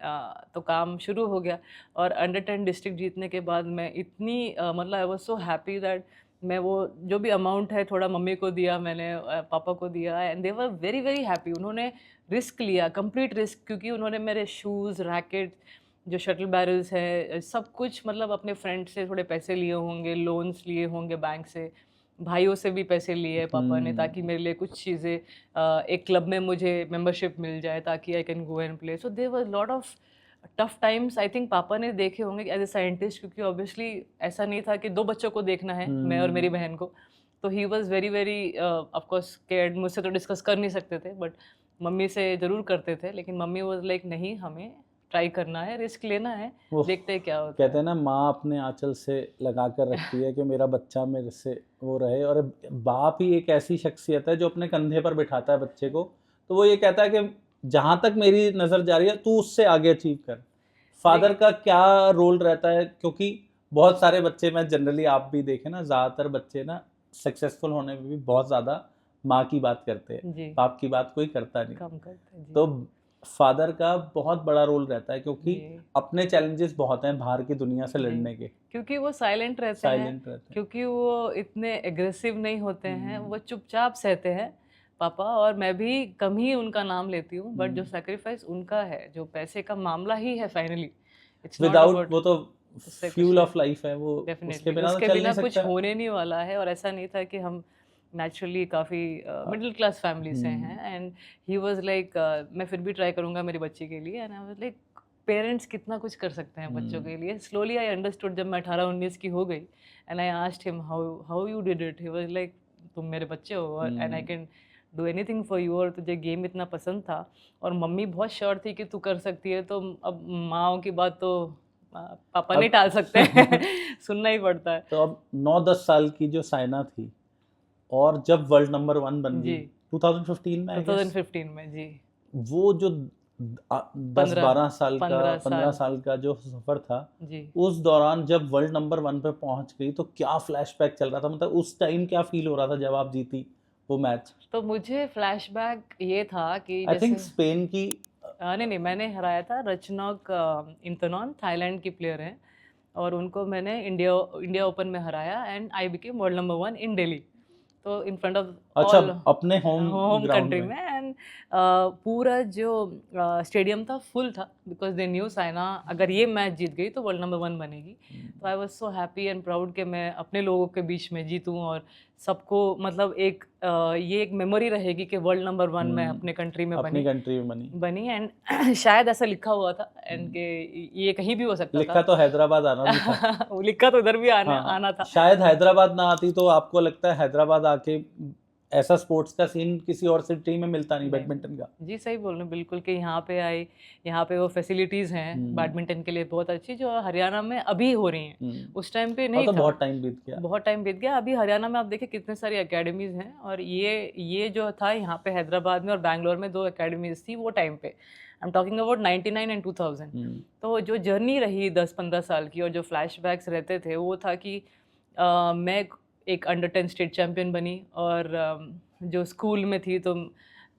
Speaker 2: तो काम शुरू हो गया। और अंडर 10 डिस्ट्रिक्ट जीतने के बाद मैं इतनी मतलब I was so happy that मैं वो जो भी अमाउंट है थोड़ा मम्मी को दिया मैंने, पापा को दिया, and they were very very happy. उन्होंने रिस्क लिया, कंप्लीट रिस्क, क्योंकि उन्होंने मेरे शूज़, रैकेट, जो शटल बैरल्स है, सब कुछ मतलब अपने फ्रेंड से थोड़े पैसे लिए होंगे, लोन्स लिए होंगे बैंक से, भाइयों से भी पैसे लिए पापा ने, ताकि
Speaker 1: हम्म।
Speaker 2: मेरे लिए कुछ चीज़ें एक क्लब में मुझे मेंबरशिप मिल जाए ताकि I can go and play. So there was lot of tough times, I think पापा ने देखे होंगे एज ए साइंटिस्ट, क्योंकि ऑब्वियसली ऐसा नहीं था कि 2 बच्चों को देखना है, मैं और मेरी बहन को। तो he was very very of course cared. मुझसे तो डिस्कस कर नहीं सकते थे, बट मम्मी से ज़रूर करते थे। लेकिन मम्मी वाज लाइक नहीं, हमें ट्राई करना है, रिस्क लेना है,
Speaker 1: वो
Speaker 2: देखते हैं क्या होता
Speaker 1: कहते
Speaker 2: है।
Speaker 1: हैं ना, माँ अपने आंचल से लगा कर रखती है कि मेरा बच्चा मेरे से वो रहे, और बाप ही एक ऐसी शख्सियत है जो अपने कंधे पर बिठाता है बच्चे को। तो वो ये कहता है कि जहाँ तक मेरी नज़र जा रही है तू उससे आगे अचीव कर। फादर का क्या रोल रहता है, क्योंकि बहुत सारे बच्चे, मैं जनरली आप भी देखें ना, ज़्यादातर बच्चे ना सक्सेसफुल होने में भी बहुत ज़्यादा माँ की बात करते हैं,
Speaker 2: जी,
Speaker 1: बाप की बात कोई करता नहीं।
Speaker 2: कम करते हैं जी।
Speaker 1: तो फादर का बहुत बड़ा रोल रहता है, क्योंकि
Speaker 2: जी,
Speaker 1: अपने चैलेंजेस बहुत हैं बाहर की दुनिया से
Speaker 2: जी।
Speaker 1: लड़ने के।
Speaker 2: क्योंकि वो साइलेंट रहते हैं,
Speaker 1: साइलेंट रहते हैं।
Speaker 2: क्योंकि वो इतने एग्रेसिव नहीं होते हैं, वो
Speaker 1: हम्म,
Speaker 2: चुपचाप सहते हैं पापा। और मैं भी कम ही उनका नाम लेती हूँ, बट जो
Speaker 1: हम्म।
Speaker 2: सैक्रिफाइस उनका है, जो पैसे का मामला ही है finally, it's not
Speaker 1: without,
Speaker 2: about
Speaker 1: वो तो
Speaker 2: उससे कुछ
Speaker 1: फ्यूल
Speaker 2: नहीं।
Speaker 1: ऑफ लाइफ है, वो उसके
Speaker 2: डेफिनेटली
Speaker 1: बिना तो
Speaker 2: उसके
Speaker 1: चल
Speaker 2: बिना
Speaker 1: नहीं
Speaker 2: कुछ
Speaker 1: सकता।
Speaker 2: होने नहीं वाला है। और ऐसा नहीं था कि हम नेचुरली काफ़ी मिडिल क्लास फैमिली से
Speaker 1: हम्म,
Speaker 2: हैं। एंड ही वाज लाइक मैं फिर भी ट्राई करूँगा मेरी बच्ची के लिए। And I was like parents कितना कुछ कर सकते हैं बच्चों के लिए। स्लोली आई अंडरस्टूड जब मैं 18-19 की हो गई, and I asked him how how you did it. He was like तुम मेरे बच्चे हो and I can do anything for you. और तुझे गेम इतना पसंद था और मम्मी बहुत श्योर थी कि तू कर सकती है, तो अब माँओं की बात तो पापा नहीं
Speaker 1: अब
Speaker 2: टाल सकते हैं सुनना ही पड़ता है।
Speaker 1: तो अब 9-10 साल की जो साइना थी, और जब वर्ल्ड नंबर 1 बन
Speaker 2: जी,
Speaker 1: गई 2015 में, आई गेस,
Speaker 2: 2015 में जी।
Speaker 1: वो जो
Speaker 2: 15
Speaker 1: 10-12 साल का,
Speaker 2: 15
Speaker 1: 15
Speaker 2: साल
Speaker 1: साल का जो सफर था,
Speaker 2: जी।
Speaker 1: उस दौरान जब वर्ल्ड नंबर 1 पे पहुंच गई तो क्या फ्लैशबैक चल रहा था, मतलब उस टाइम क्या फील हो रहा था जब आप जीती वो मैच?
Speaker 2: तो मुझे फ्लैशबैक ये था कि
Speaker 1: आई थिंक
Speaker 2: जैसे
Speaker 1: स्पेन की।
Speaker 2: नहीं, मैंने हराया था रचनोक इंतनॉन, थाईलैंड की प्लेयर हैं। और उनको मैंने इंडिया इंडिया ओपन में हराया and I became world number 1 इन दिल्ली। तो इन फ्रंट ऑफ
Speaker 1: अच्छा,
Speaker 2: ऑल
Speaker 1: अपने होम
Speaker 2: होम
Speaker 1: ग्राउंड
Speaker 2: कंट्री
Speaker 1: में।
Speaker 2: में। एंड पूरा जो स्टेडियम था फुल था, बिकॉज दे न्यू साइना अगर ये मैच जीत गई तो वर्ल्ड नंबर 1 बनेगी। तो I was so happy and proud कि मैं अपने लोगों के बीच में जीतूं और सबको, मतलब एक ये एक मेमोरी रहेगी कि वर्ल्ड नंबर 1 मैं अपने कंट्री में
Speaker 1: अपनी कंट्री में बनी।
Speaker 2: बनी। एंड शायद ऐसा लिखा हुआ था एंड के ये कहीं भी हो सकता
Speaker 1: लिखा
Speaker 2: था।
Speaker 1: तो हैदराबाद आना भी था।
Speaker 2: वो लिखा तो उधर भी आना
Speaker 1: हाँ,
Speaker 2: आना था।
Speaker 1: शायद हैदराबाद ना आती तो आपको लगता है हैदराबाद आके ऐसा स्पोर्ट्स का सीन किसी और सिटी में मिलता नहीं,
Speaker 2: नहीं,
Speaker 1: बैडमिंटन का।
Speaker 2: जी सही बोल रहे हैं बिल्कुल कि यहाँ पे आई, यहाँ पे वो फैसिलिटीज़ हैं बैडमिंटन के लिए बहुत अच्छी, जो हरियाणा में अभी हो रही हैं। उस टाइम पे
Speaker 1: और
Speaker 2: नहीं
Speaker 1: तो
Speaker 2: था।
Speaker 1: बहुत टाइम बीत गया।
Speaker 2: बहुत टाइम बीत गया। अभी हरियाणा में आप देखिए कितने सारी एकेडमीज़ हैं। और ये जो था यहाँ पे हैदराबाद में और बैंगलोर में 2 एकेडमीज़ थी वो टाइम पे। I am talking about 99 and 2000। तो जो जर्नी रही 10-15 साल की और जो फ्लैशबैक्स रहते थे वो था कि मैं एक अंडर 10 स्टेट चैम्पियन बनी। और जो स्कूल में थी तो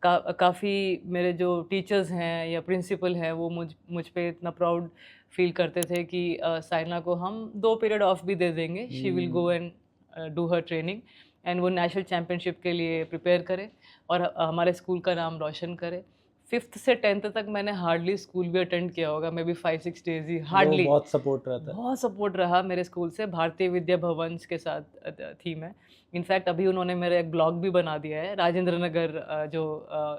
Speaker 2: काफ़ी मेरे जो टीचर्स हैं या प्रिंसिपल हैं वो मुझ पे इतना प्राउड फील करते थे कि साइना को हम 2 पीरियड ऑफ भी दे देंगे, she will go and do her training and वो नेशनल चैम्पियनशिप के लिए प्रिपेयर करे और हमारे स्कूल का नाम रोशन करे। 5th से 10th तक मैंने हार्डली स्कूल भी अटेंड किया होगा, मे बी 5-6 डेज ही,
Speaker 1: वो
Speaker 2: हार्डली।
Speaker 1: बहुत सपोर्ट रहता है।
Speaker 2: बहुत सपोर्ट रहा मेरे स्कूल से। भारतीय विद्या भवन के साथ थी मैं। इनफैक्ट अभी उन्होंने मेरा एक ब्लॉग भी बना दिया है, राजेंद्र नगर जो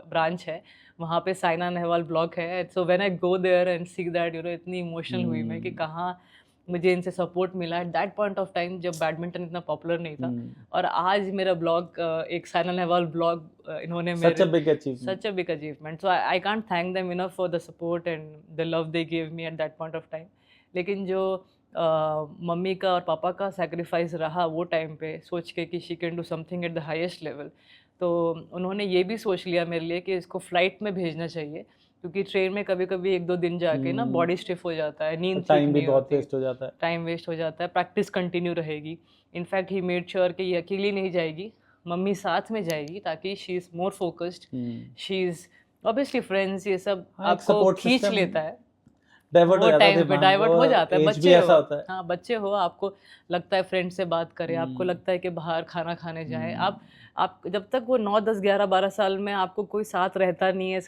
Speaker 2: ब्रांच है वहाँ पे साइना नेहवाल ब्लॉग है। So when I go there and see that इतनी इमोशनल हुई मैं कि कहाँ मुझे इनसे सपोर्ट मिला at that point of time जब बैडमिंटन इतना पॉपुलर नहीं था। और आज मेरा ब्लॉग एक साइना नेहवाल ब्लॉग इन्होंने
Speaker 1: सच अ
Speaker 2: मेरे
Speaker 1: big achievement.
Speaker 2: such a big achievement. So I can't thank them enough for the support and the love they gave me at that point of time. लेकिन जो मम्मी का और पापा का सेक्रीफाइस रहा वो टाइम पे, सोच के कि she can do something at the highest level, तो उन्होंने ये भी सोच लिया मेरे लिए कि इसको फ्लाइट में भेजना चाहिए, क्योंकि ट्रेन में कभी कभी 1-2 दिन जाके ना बॉडी स्टिफ हो जाता है, नींद ठीक
Speaker 1: टाइम भी
Speaker 2: नहीं
Speaker 1: बहुत
Speaker 2: होती,
Speaker 1: वेस्ट हो जाता है।
Speaker 2: टाइम वेस्ट हो जाता है, प्रैक्टिस कंटिन्यू रहेगी। इनफैक्ट ही मेड श्योर कि ये अकेली नहीं जाएगी, मम्मी साथ में जाएगी, ताकि she is more focused, she is obviously friends ये सब
Speaker 1: हाँ, एक
Speaker 2: आपको
Speaker 1: support
Speaker 2: खींच
Speaker 1: system
Speaker 2: लेता है
Speaker 1: डाइवर्ट हो
Speaker 2: वो
Speaker 1: जाता है
Speaker 2: टाइम पे,
Speaker 1: दिमाग,
Speaker 2: डाइवर्ट हो
Speaker 1: और
Speaker 2: जाता है।
Speaker 1: एज भी
Speaker 2: बच्चे
Speaker 1: ऐसा
Speaker 2: हो,
Speaker 1: होता है।
Speaker 2: हाँ बच्चे हो, आपको लगता है फ्रेंड से बात करें, आपको लगता है कि बाहर खाना खाने जाएं, आप आप जब तक वो 9, 10, 11, 12 साल में आपको कोई साथ रहता नहीं है,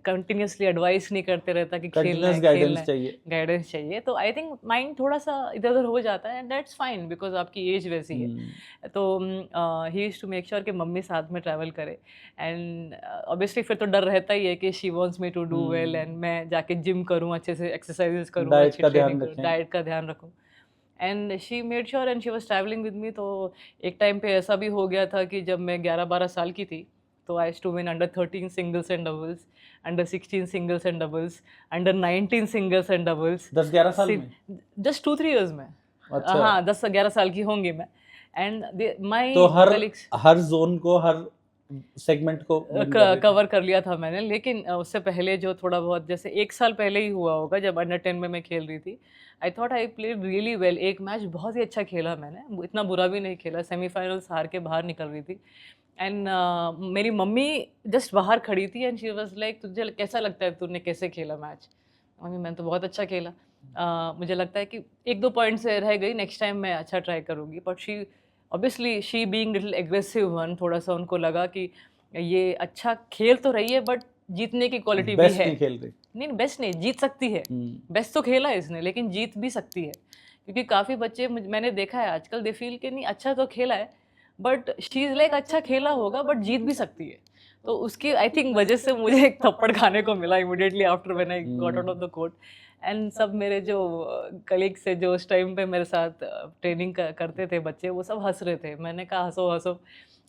Speaker 2: कंटिन्यूअसली एडवाइस नहीं करते रहता कि खेलना
Speaker 1: कंटिन्यूस
Speaker 2: है,
Speaker 1: गाइडेंस चाहिए।
Speaker 2: गाइडेंस चाहिए, तो आई थिंक माइंड थोड़ा सा इधर उधर हो जाता है, एंड दैट्स फाइन बिकॉज आपकी एज वैसी है। तो he used to make sure कि मम्मी साथ में ट्रैवल करे, एंड ऑब्वियसली फिर तो डर रहता ही है कि she wants me to do well, and मैं जाके जिम करूँ, अच्छे से एक्सरसाइजेस करूँ,
Speaker 1: डाइट
Speaker 2: अच्छी
Speaker 1: का ध्यान
Speaker 2: ट्रेनिंग करूँ,
Speaker 1: रखें।
Speaker 2: डाइट का ध्यान रखूँ। And she made sure, and she was travelling with me. तो एक टाइम पे ऐसा भी हो गया था कि जब मैं 11-12 साल की थी, तो I used to win under 13 singles and doubles, under 16 singles and doubles, under 19 singles and doubles,
Speaker 1: 10-11 साल में?
Speaker 2: जस्ट 2-3 इयर्स में।
Speaker 1: अच्छा।
Speaker 2: हाँ, 10-11 साल की होंगी मैं। एंड माई
Speaker 1: तो
Speaker 2: कलीग्स
Speaker 1: हर जोन को, हर सेगमेंट को win कर रही थी।
Speaker 2: कवर कर लिया था मैंने, लेकिन उससे पहले जो थोड़ा बहुत, जैसे 1 साल पहले ही हुआ होगा जब अंडर 10 में मैं खेल रही थी, I thought I played really well. एक मैच बहुत ही अच्छा खेला मैंने, इतना बुरा भी नहीं खेला, सेमीफाइनल्स हार के बाहर निकल रही थी, एंड मेरी मम्मी जस्ट बाहर खड़ी थी, एंड शी वाज लाइक, तुझे कैसा लगता है, तूने कैसे खेला मैच? मम्मी, मैंने तो बहुत अच्छा खेला, मुझे लगता है कि 1-2 पॉइंट से रह गई, नेक्स्ट टाइम मैं अच्छा ट्राई करूँगी। But she obviously she being little aggressive one, थोड़ा सा उनको लगा कि ये अच्छा खेल तो रही है बट जीतने की क्वालिटी भी
Speaker 1: बेस्ट
Speaker 2: है।
Speaker 1: नहीं खेल रही।
Speaker 2: नहीं, बेस्ट नहीं, जीत सकती है। बेस्ट तो खेला है इसने, लेकिन जीत भी सकती है, क्योंकि काफ़ी बच्चे मैंने देखा है आजकल, दे फील कि नहीं अच्छा तो खेला है, बट शी इज़ लाइक अच्छा खेला होगा बट जीत भी सकती है। तो उसकी आई थिंक वजह से मुझे एक थप्पड़ खाने को मिला immediately after when I got out of the court. And सब मेरे जो कलीग्स थे जो उस टाइम पे मेरे साथ ट्रेनिंग करते थे बच्चे, वो सब हंस रहे थे। मैंने कहा हंसो हंसो,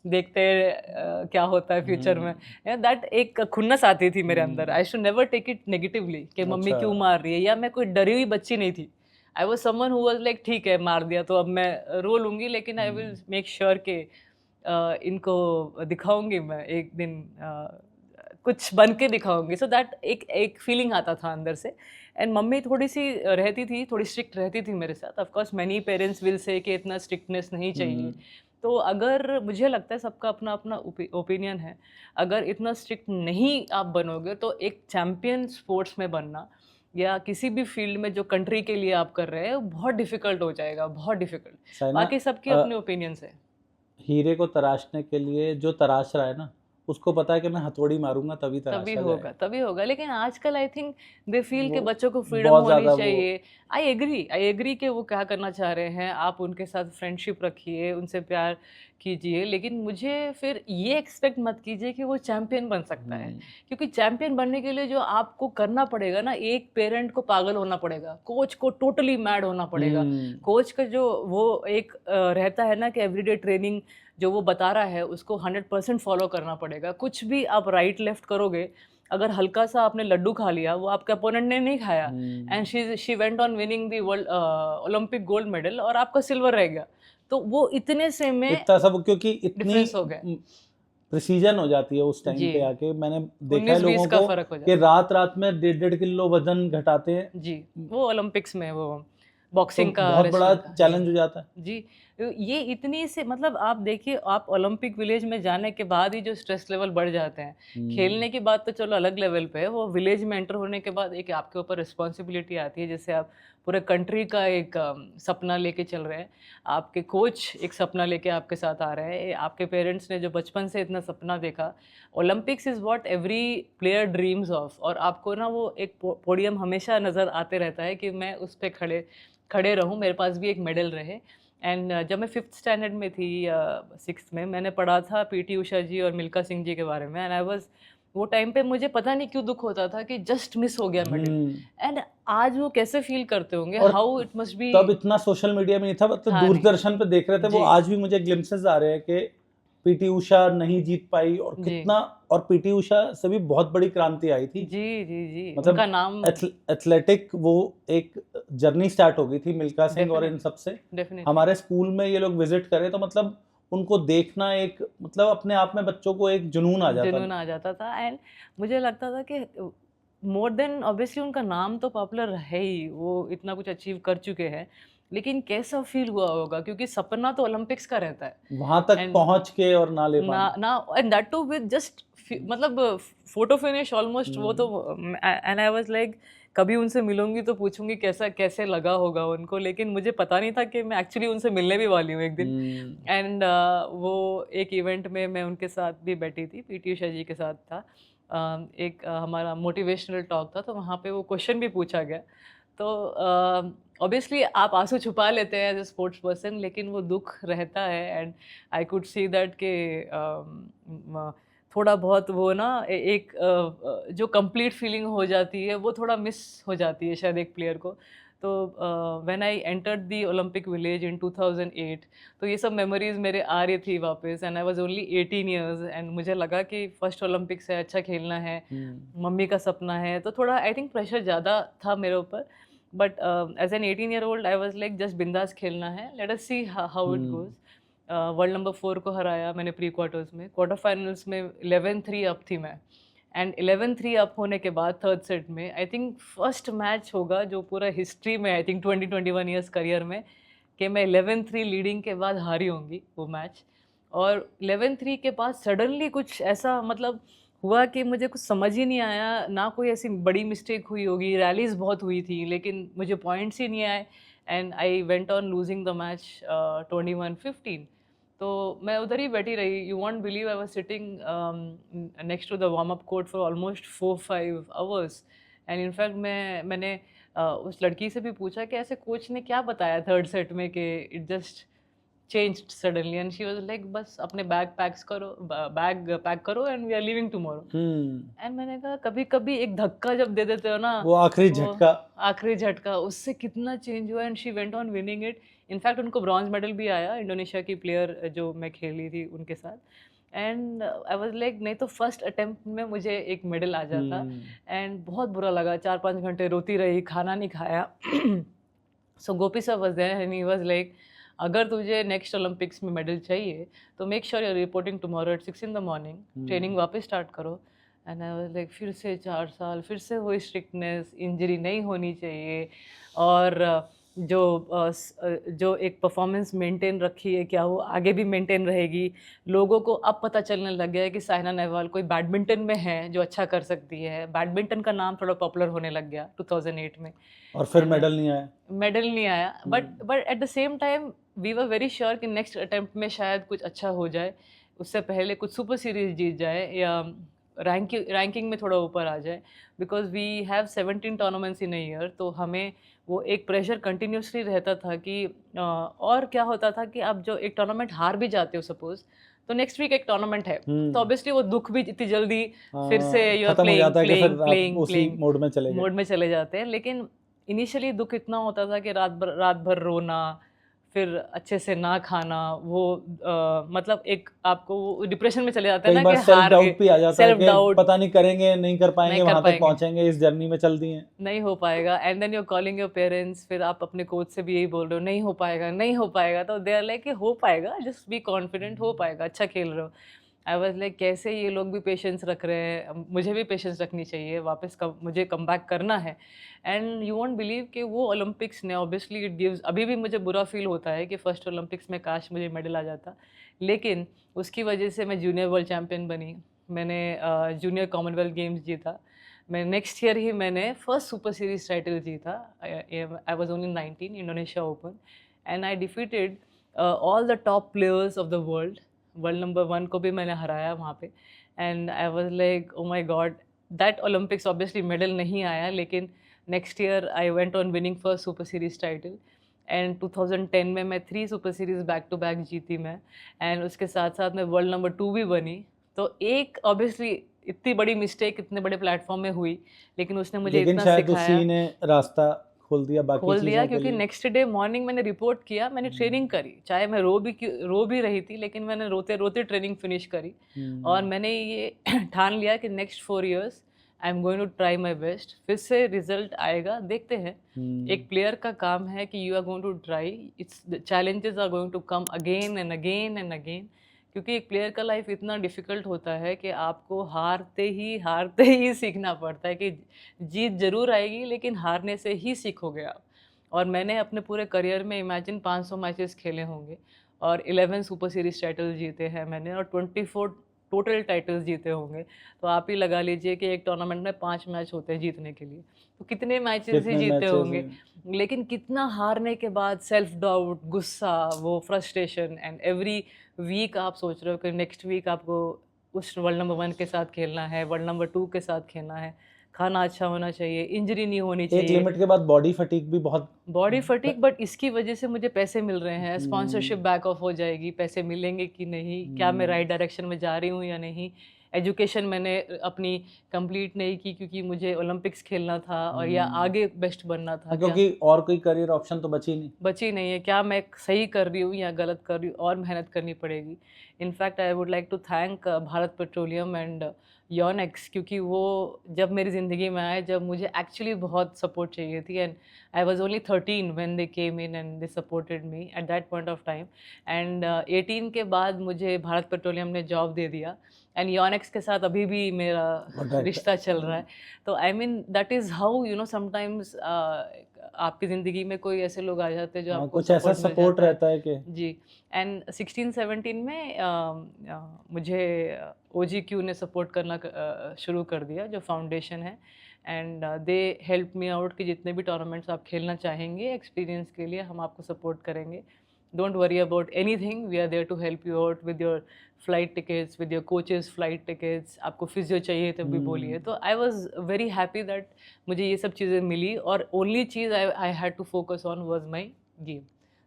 Speaker 2: देखते हैं क्या होता है फ्यूचर में। दैट एक खुन्नस आती थी मेरे अंदर। I should never take it negatively कि मम्मी
Speaker 1: अच्छा।
Speaker 2: क्यों मार रही है, या मैं कोई डरी हुई बच्ची नहीं थी। I was someone who was like ठीक है मार दिया तो अब मैं रो लूँगी, लेकिन आई विल मेक श्योर के इनको दिखाऊंगी मैं एक दिन, कुछ बन के दिखाऊंगी। सो दैट एक फीलिंग आता था अंदर से। एंड मम्मी थोड़ी सी रहती थी, थोड़ी स्ट्रिक्ट रहती थी मेरे साथ। Of course many parents will say कि इतना स्ट्रिक्टनेस नहीं चाहिए। तो अगर मुझे लगता है सबका अपना अपना ओपिनियन है, अगर इतना स्ट्रिक्ट नहीं आप बनोगे तो एक चैम्पियन स्पोर्ट्स में बनना या किसी भी फील्ड में जो कंट्री के लिए आप कर रहे हैं, बहुत डिफिकल्ट हो जाएगा, बहुत डिफिकल्ट।
Speaker 1: साइना,
Speaker 2: बाकी सबके अपने ओपिनियंस है।
Speaker 1: हीरे को तराशने के लिए जो तराश रहा है ना, उसको पता है कि मैं हथौड़ी मारूंगा तभी
Speaker 2: तभी
Speaker 1: तराशा
Speaker 2: होगा,
Speaker 1: जाएगा।
Speaker 2: तभी होगा। लेकिन आजकल आई थिंक दे फील कि
Speaker 1: वो
Speaker 2: बच्चों को फ्रीडम
Speaker 1: बहुत
Speaker 2: होनी
Speaker 1: ज्यादा वो
Speaker 2: चाहिए। आई एग्री कि वो क्या करना चाह रहे हैं, आप उनके साथ फ्रेंडशिप रखिए, उनसे प्यार कीजिए, लेकिन मुझे फिर ये एक्सपेक्ट मत कीजिए कि वो चैंपियन बन सकता है। क्योंकि चैंपियन बनने के लिए जो आपको करना पड़ेगा ना, एक पेरेंट को पागल होना पड़ेगा, कोच को टोटली मैड होना पड़ेगा। कोच का जो वो एक रहता है ना कि एवरीडे ट्रेनिंग जो वो बता रहा है उसको 100% फॉलो करना पड़ेगा। कुछ भी आप राइट लेफ्ट करोगे, अगर हल्का सा आपने लड्डू खा लिया, वो आपके अपोनेंट ने नहीं खाया, and she went on winning the world Olympic gold medal, और आपका सिल्वर रह गया, तो वो इतने से में
Speaker 1: इतना सब, क्योंकि इतनी
Speaker 2: डिफरेंस हो गया
Speaker 1: प्रिसीजन हो जाती है उस टाइम
Speaker 2: जी।
Speaker 1: पे आके। मैंने देखा है
Speaker 2: 19-20
Speaker 1: लोगों
Speaker 2: का
Speaker 1: को
Speaker 2: फर्क हो
Speaker 1: कि
Speaker 2: जाता
Speaker 1: रात रात में 1.5 किलो वजन घटाते हैं,
Speaker 2: है जी। वो ओलंपिक्स में वो
Speaker 1: तो
Speaker 2: बॉक्सिंग का
Speaker 1: बहुत बड़ा
Speaker 2: रेसलर था जी।
Speaker 1: चैलेंज हो जाता है।
Speaker 2: जी, ये इतनी से मतलब आप देखिए, आप ओलंपिक विलेज में जाने के बाद ही जो स्ट्रेस लेवल बढ़ जाते हैं। खेलने की बात तो चलो अलग लेवल पे है, वो विलेज में एंटर होने के बाद एक आपके ऊपर रिस्पॉन्सिबिलिटी आती है, जैसे आप पूरे कंट्री का एक सपना लेके चल रहे हैं, आपके कोच एक सपना लेके आपके साथ आ रहे हैं, आपके पेरेंट्स ने जो बचपन से इतना सपना देखा। Olympics is what every player dreams of, और आपको ना वो एक पोडियम हमेशा नज़र आते रहता है कि मैं उस पर खड़े रहूँ, मेरे पास भी एक मेडल रहे। एंड जब मैं 5th स्टैंडर्ड में थी, 6th में, मैंने पढ़ा था पीटी उषा जी और मिल्खा सिंह जी के बारे में। एंड आई वाज, वो टाइम पे मुझे पता नहीं क्यों दुख होता था कि जस्ट मिस हो गया मेडल। एंड आज वो कैसे फील करते होंगे,
Speaker 1: और
Speaker 2: हाउ इट मस्ट बी।
Speaker 1: तब इतना सोशल मीडिया में नहीं था, मतलब
Speaker 2: हाँ, नहीं।
Speaker 1: दूरदर्शन पे देख रहे थे वो।
Speaker 2: जी।
Speaker 1: आज भी मुझे ग्लिम्पसेस आ रहे हैं कि पीटी उषा नहीं जीत पाई, और
Speaker 2: जी।
Speaker 1: कितना, और पीटी उषा से भी बहुत बड़ी क्रांति आई थी।
Speaker 2: जी जी जी,
Speaker 1: मतलब
Speaker 2: उनका नाम
Speaker 1: एथलेटिक वो एक जर्नी स्टार्ट हो गई थी मिल्खा सिंह और इन
Speaker 2: डेफिनेट
Speaker 1: सब से।
Speaker 2: डेफिनेटली
Speaker 1: हमारे स्कूल में ये लोग विजिट करें तो मतलब उनको देखना एक, मतलब अपने आप में बच्चों को एक जुनून आ जाता
Speaker 2: जुनून आ जाता था। एंड मुझे लगता था कि मोर देन ऑब्वियसली उनका नाम तो पॉपुलर है ही, वो इतना कुछ अचीव कर चुके हैं, लेकिन कैसा फील हुआ होगा, क्योंकि सपना तो ओलंपिक्स का रहता है
Speaker 1: वहां तक
Speaker 2: एंड
Speaker 1: पहुंच के और ना ले
Speaker 2: ना
Speaker 1: पाना।
Speaker 2: ना and that too with just मतलब फोटो फिनिश ऑलमोस्ट। वो तो एंड आई वाज लाइक कभी उनसे मिलूंगी तो पूछूंगी कैसे लगा होगा उनको, लेकिन मुझे पता नहीं था कि मैं एक्चुअली उनसे मिलने भी वाली हूँ एक दिन। एंड वो एक इवेंट में मैं उनके साथ भी बैठी थी, पीटी उषा जी के साथ था। एक हमारा मोटिवेशनल टॉक था, तो वहाँ पे वो क्वेश्चन भी पूछा गया। तो ऑब्वियसली आप आंसू छुपा लेते हैं एज ए स्पोर्ट्स पर्सन, लेकिन वो दुख रहता है। And I could see that के थोड़ा बहुत वो ना एक जो कंप्लीट फीलिंग हो जाती है वो थोड़ा मिस हो जाती है शायद एक प्लेयर को। तो when I entered the Olympic village in 2008, तो ये सब मेमोरीज मेरे आ रही थी वापस। And I was only 18 years, and मुझे लगा कि फर्स्ट ओलंपिक्स है, अच्छा खेलना है, मम्मी का सपना है, तो थोड़ा आई थिंक प्रेशर ज़्यादा था मेरे ऊपर। But as an 18-year-old I was like just बिंदास खेलना है, let us see how it goes. World number 4 को हराया मैंने प्री क्वार्टर्स में। क्वार्टर फाइनल्स में 11-3 अप थी मैं। एंड 11-3 अप होने के बाद थर्ड सेट में आई थिंक फर्स्ट मैच होगा जो पूरा हिस्ट्री में आई थिंक 20-21 ईयर्स करियर में कि मैं 11-3 लीडिंग के बाद हारी होंगी वो मैच। और 11-3 के बाद सडनली कुछ ऐसा मतलब हुआ कि मुझे कुछ समझ ही नहीं आया, ना कोई ऐसी बड़ी मिस्टेक हुई होगी, रैलीज बहुत हुई थी लेकिन मुझे पॉइंट्स ही नहीं आए। And I went on losing the match 21-15। तो मैं उधर ही बैठी रही। You won't believe I was sitting next to the warm up court for almost 4-5 hours. And in fact मैंने उस लड़की से भी पूछा कि ऐसे कोच ने क्या बताया थर्ड सेट में कि it just changed suddenly, and she was like बस अपने बैग पैक करो and we are leaving tomorrow. एंड मैंने कहा कभी कभी एक धक्का जब दे देते हो ना,
Speaker 1: वो आखिरी झटका
Speaker 2: उससे कितना चेंज हुआ। And she went on winning it. In fact उनको ब्रॉन्ज मेडल भी आया, इंडोनेशिया की प्लेयर जो मैं खेली थी उनके साथ। एंड आई वाज लाइक नहीं तो फर्स्ट अटेम्प्ट में मुझे एक मेडल आ जाता। एंड बहुत बुरा लगा, 4-5 घंटे रोती रही, खाना नहीं खाया। So Gopi sir was there and he was like अगर तुझे नेक्स्ट ओलंपिक्स में मेडल चाहिए तो make sure you are reporting tomorrow at 6 in the morning, training वापस स्टार्ट करो। एंड आई वाज लाइक फिर से 4 साल, फिर से वही स्ट्रिक्टनेस, इंजरी नहीं होनी चाहिए। और जो एक परफॉर्मेंस मेंटेन रखी है क्या वो आगे भी मेंटेन रहेगी। लोगों को अब पता चलने लग गया है कि साइना नेहवाल कोई बैडमिंटन में है जो अच्छा कर सकती है। बैडमिंटन का नाम थोड़ा पॉपुलर होने लग गया 2008 में।
Speaker 1: और फिर मेडल नहीं आया।
Speaker 2: But at the same time we were very sure कि नेक्स्ट अटेम्प्ट में शायद कुछ अच्छा हो जाए, उससे पहले कुछ सुपर सीरीज जीत जाए या रैंकिंग में थोड़ा ऊपर आ जाए। Because we have 17 tournaments in a year, तो हमें वो एक प्रेशर कंटिन्यूसली रहता था कि और क्या होता था कि आप जो एक टूर्नामेंट हार भी जाते हो सपोज, तो नेक्स्ट वीक एक टूर्नामेंट है, तो ऑब्वियसली वो दुख भी इतनी जल्दी फिर से यू आर प्लेइंग मोड में चले जाते हैं। लेकिन इनिशियली दुख इतना होता था कि रात भर रोना, फिर अच्छे से ना खाना, वो मतलब एक आपको वो डिप्रेशन में चले जाते हैं ना कि
Speaker 1: सेल्फ डाउट भी आ जाता है कि पता नहीं करेंगे नहीं कर पाएंगे, वहां तक पहुंचेंगे, इस जर्नी में चल दिए
Speaker 2: नहीं हो पाएगा। And then you are calling your parents, फिर आप अपने कोच से भी यही बोल रहे हो नहीं हो पाएगा, तो दे आर लाइक कि हो पाएगा, जस्ट बी कॉन्फिडेंट, हो पाएगा, अच्छा खेल रहे हो। आई वाज लाइक कैसे ये लोग भी पेशेंस रख रहे हैं, मुझे भी पेशेंस रखनी चाहिए, वापस मुझे कम बैक करना है। एंड यू वॉन्ट बिलीव कि वो ओलंपिक्स ने ऑब्वियसली इट गिव्स, अभी भी मुझे बुरा फील होता है कि फर्स्ट ओलंपिक्स में काश मुझे मेडल आ जाता, लेकिन उसकी वजह से मैं जूनियर वर्ल्ड चैम्पियन बनी, मैंने जूनियर कॉमनवेल्थ गेम्स जीता, मैं नेक्स्ट ईयर ही मैंने फर्स्ट सुपर सीरीज टाइटल जीता। I was only 19, Indonesia Open, and I defeated all the top players of the world number 1 को भी मैंने हराया वहाँ पे। And I was like oh my God, that Olympics obviously medal नहीं आया, लेकिन next year I went on winning first super series title. And 2010 में मैं 3 super series back to back जीती मैं, एंड उसके साथ साथ मैं वर्ल्ड नंबर 2 भी बनी। तो एक ऑब्वियसली इतनी बड़ी मिस्टेक इतने बड़े प्लेटफॉर्म में हुई, लेकिन उसने मुझे इतना सिखाया,
Speaker 1: ने रास्ता खोल दिया
Speaker 2: क्योंकि नेक्स्ट डे मॉर्निंग मैंने रिपोर्ट किया, मैंने ट्रेनिंग करी, चाहे मैं रो भी रही थी, लेकिन मैंने रोते रोते ट्रेनिंग फिनिश करी। और मैंने ये ठान लिया कि next 4 years I am going to try my best. फिर से रिजल्ट आएगा, देखते हैं। एक प्लेयर का काम है कि you are going to try, it's challenges are going to come again and again and again, क्योंकि एक प्लेयर का लाइफ इतना डिफ़िकल्ट होता है कि आपको हारते ही सीखना पड़ता है कि जीत ज़रूर आएगी, लेकिन हारने से ही सीखोगे आप। और मैंने अपने पूरे करियर में इमेजिन 500 मैचेस खेले होंगे और 11 सुपर सीरीज टाइटल जीते हैं मैंने, और 24 टोटल टाइटल्स जीते होंगे, तो आप ही लगा लीजिए कि एक टूर्नामेंट में 5 मैच होते हैं जीतने के लिए, तो कितने मैचेस ही
Speaker 1: कितने
Speaker 2: जीते
Speaker 1: मैचेस
Speaker 2: होंगे।
Speaker 1: हैं।
Speaker 2: लेकिन कितना हारने के बाद सेल्फ डाउट, गुस्सा, वो फ्रस्ट्रेशन, एंड एवरी वीक आप सोच रहे हो कि नेक्स्ट वीक आपको उस वर्ल्ड नंबर 1 के साथ खेलना है, वर्ल्ड नंबर 2 के साथ खेलना है, खाना अच्छा होना चाहिए, इंजरी नहीं होनी
Speaker 1: एक
Speaker 2: चाहिए,
Speaker 1: लिमिट के बाद बॉडी फटीग भी बहुत।
Speaker 2: Body fatigue. बट इसकी वजह से मुझे पैसे मिल रहे हैं, स्पॉन्सरशिप
Speaker 1: हम्म,
Speaker 2: बैक ऑफ हो जाएगी, पैसे मिलेंगे कि नहीं, क्या मैं राइट डायरेक्शन में जा रही हूँ या नहीं। एजुकेशन मैंने अपनी कंप्लीट नहीं की क्योंकि मुझे ओलंपिक्स खेलना था और या आगे बेस्ट बनना था,
Speaker 1: हाँ,
Speaker 2: क्या
Speaker 1: क्योंकि और कोई करियर ऑप्शन तो बची नहीं।
Speaker 2: बची नहीं है, क्या मैं सही कर रही हूँ या गलत कर रही हूँ, और मेहनत करनी पड़ेगी। In fact I would like to thank Bharat Petroleum and Yonex, क्योंकि वो जब मेरी ज़िंदगी में आए, जब मुझे एक्चुअली बहुत सपोर्ट चाहिए थी, and I was only 13 when they came in and they supported me at that point of time. And 18 के बाद मुझे भारत पेट्रोलियम ने जॉब दे दिया, एंड योनेक्स के साथ अभी भी मेरा रिश्ता चल रहा है। तो I mean that is how you know sometimes आपकी ज़िंदगी में कोई ऐसे लोग आ जाते हैं जो
Speaker 1: हाँ,
Speaker 2: आपको
Speaker 1: कुछ ऐसा
Speaker 2: सपोर्ट मिल
Speaker 1: सपोर्ट
Speaker 2: जाता है।
Speaker 1: रहता है कि
Speaker 2: जी। एंड 16-17 में मुझे OGQ ने सपोर्ट करना शुरू कर दिया, जो फाउंडेशन है, and they help me out कि जितने भी टूर्नामेंट्स आप खेलना चाहेंगे एक्सपीरियंस के लिए, हम आपको सपोर्ट करेंगे। Don't worry about anything, we are there to help you out with your flight tickets, with your coaches flight tickets, आपको फिजियो चाहिए तो भी बोलिए। तो I was very happy that मुझे ये सब चीज़ें मिली, और ओनली चीज़ I had to focus on was my game.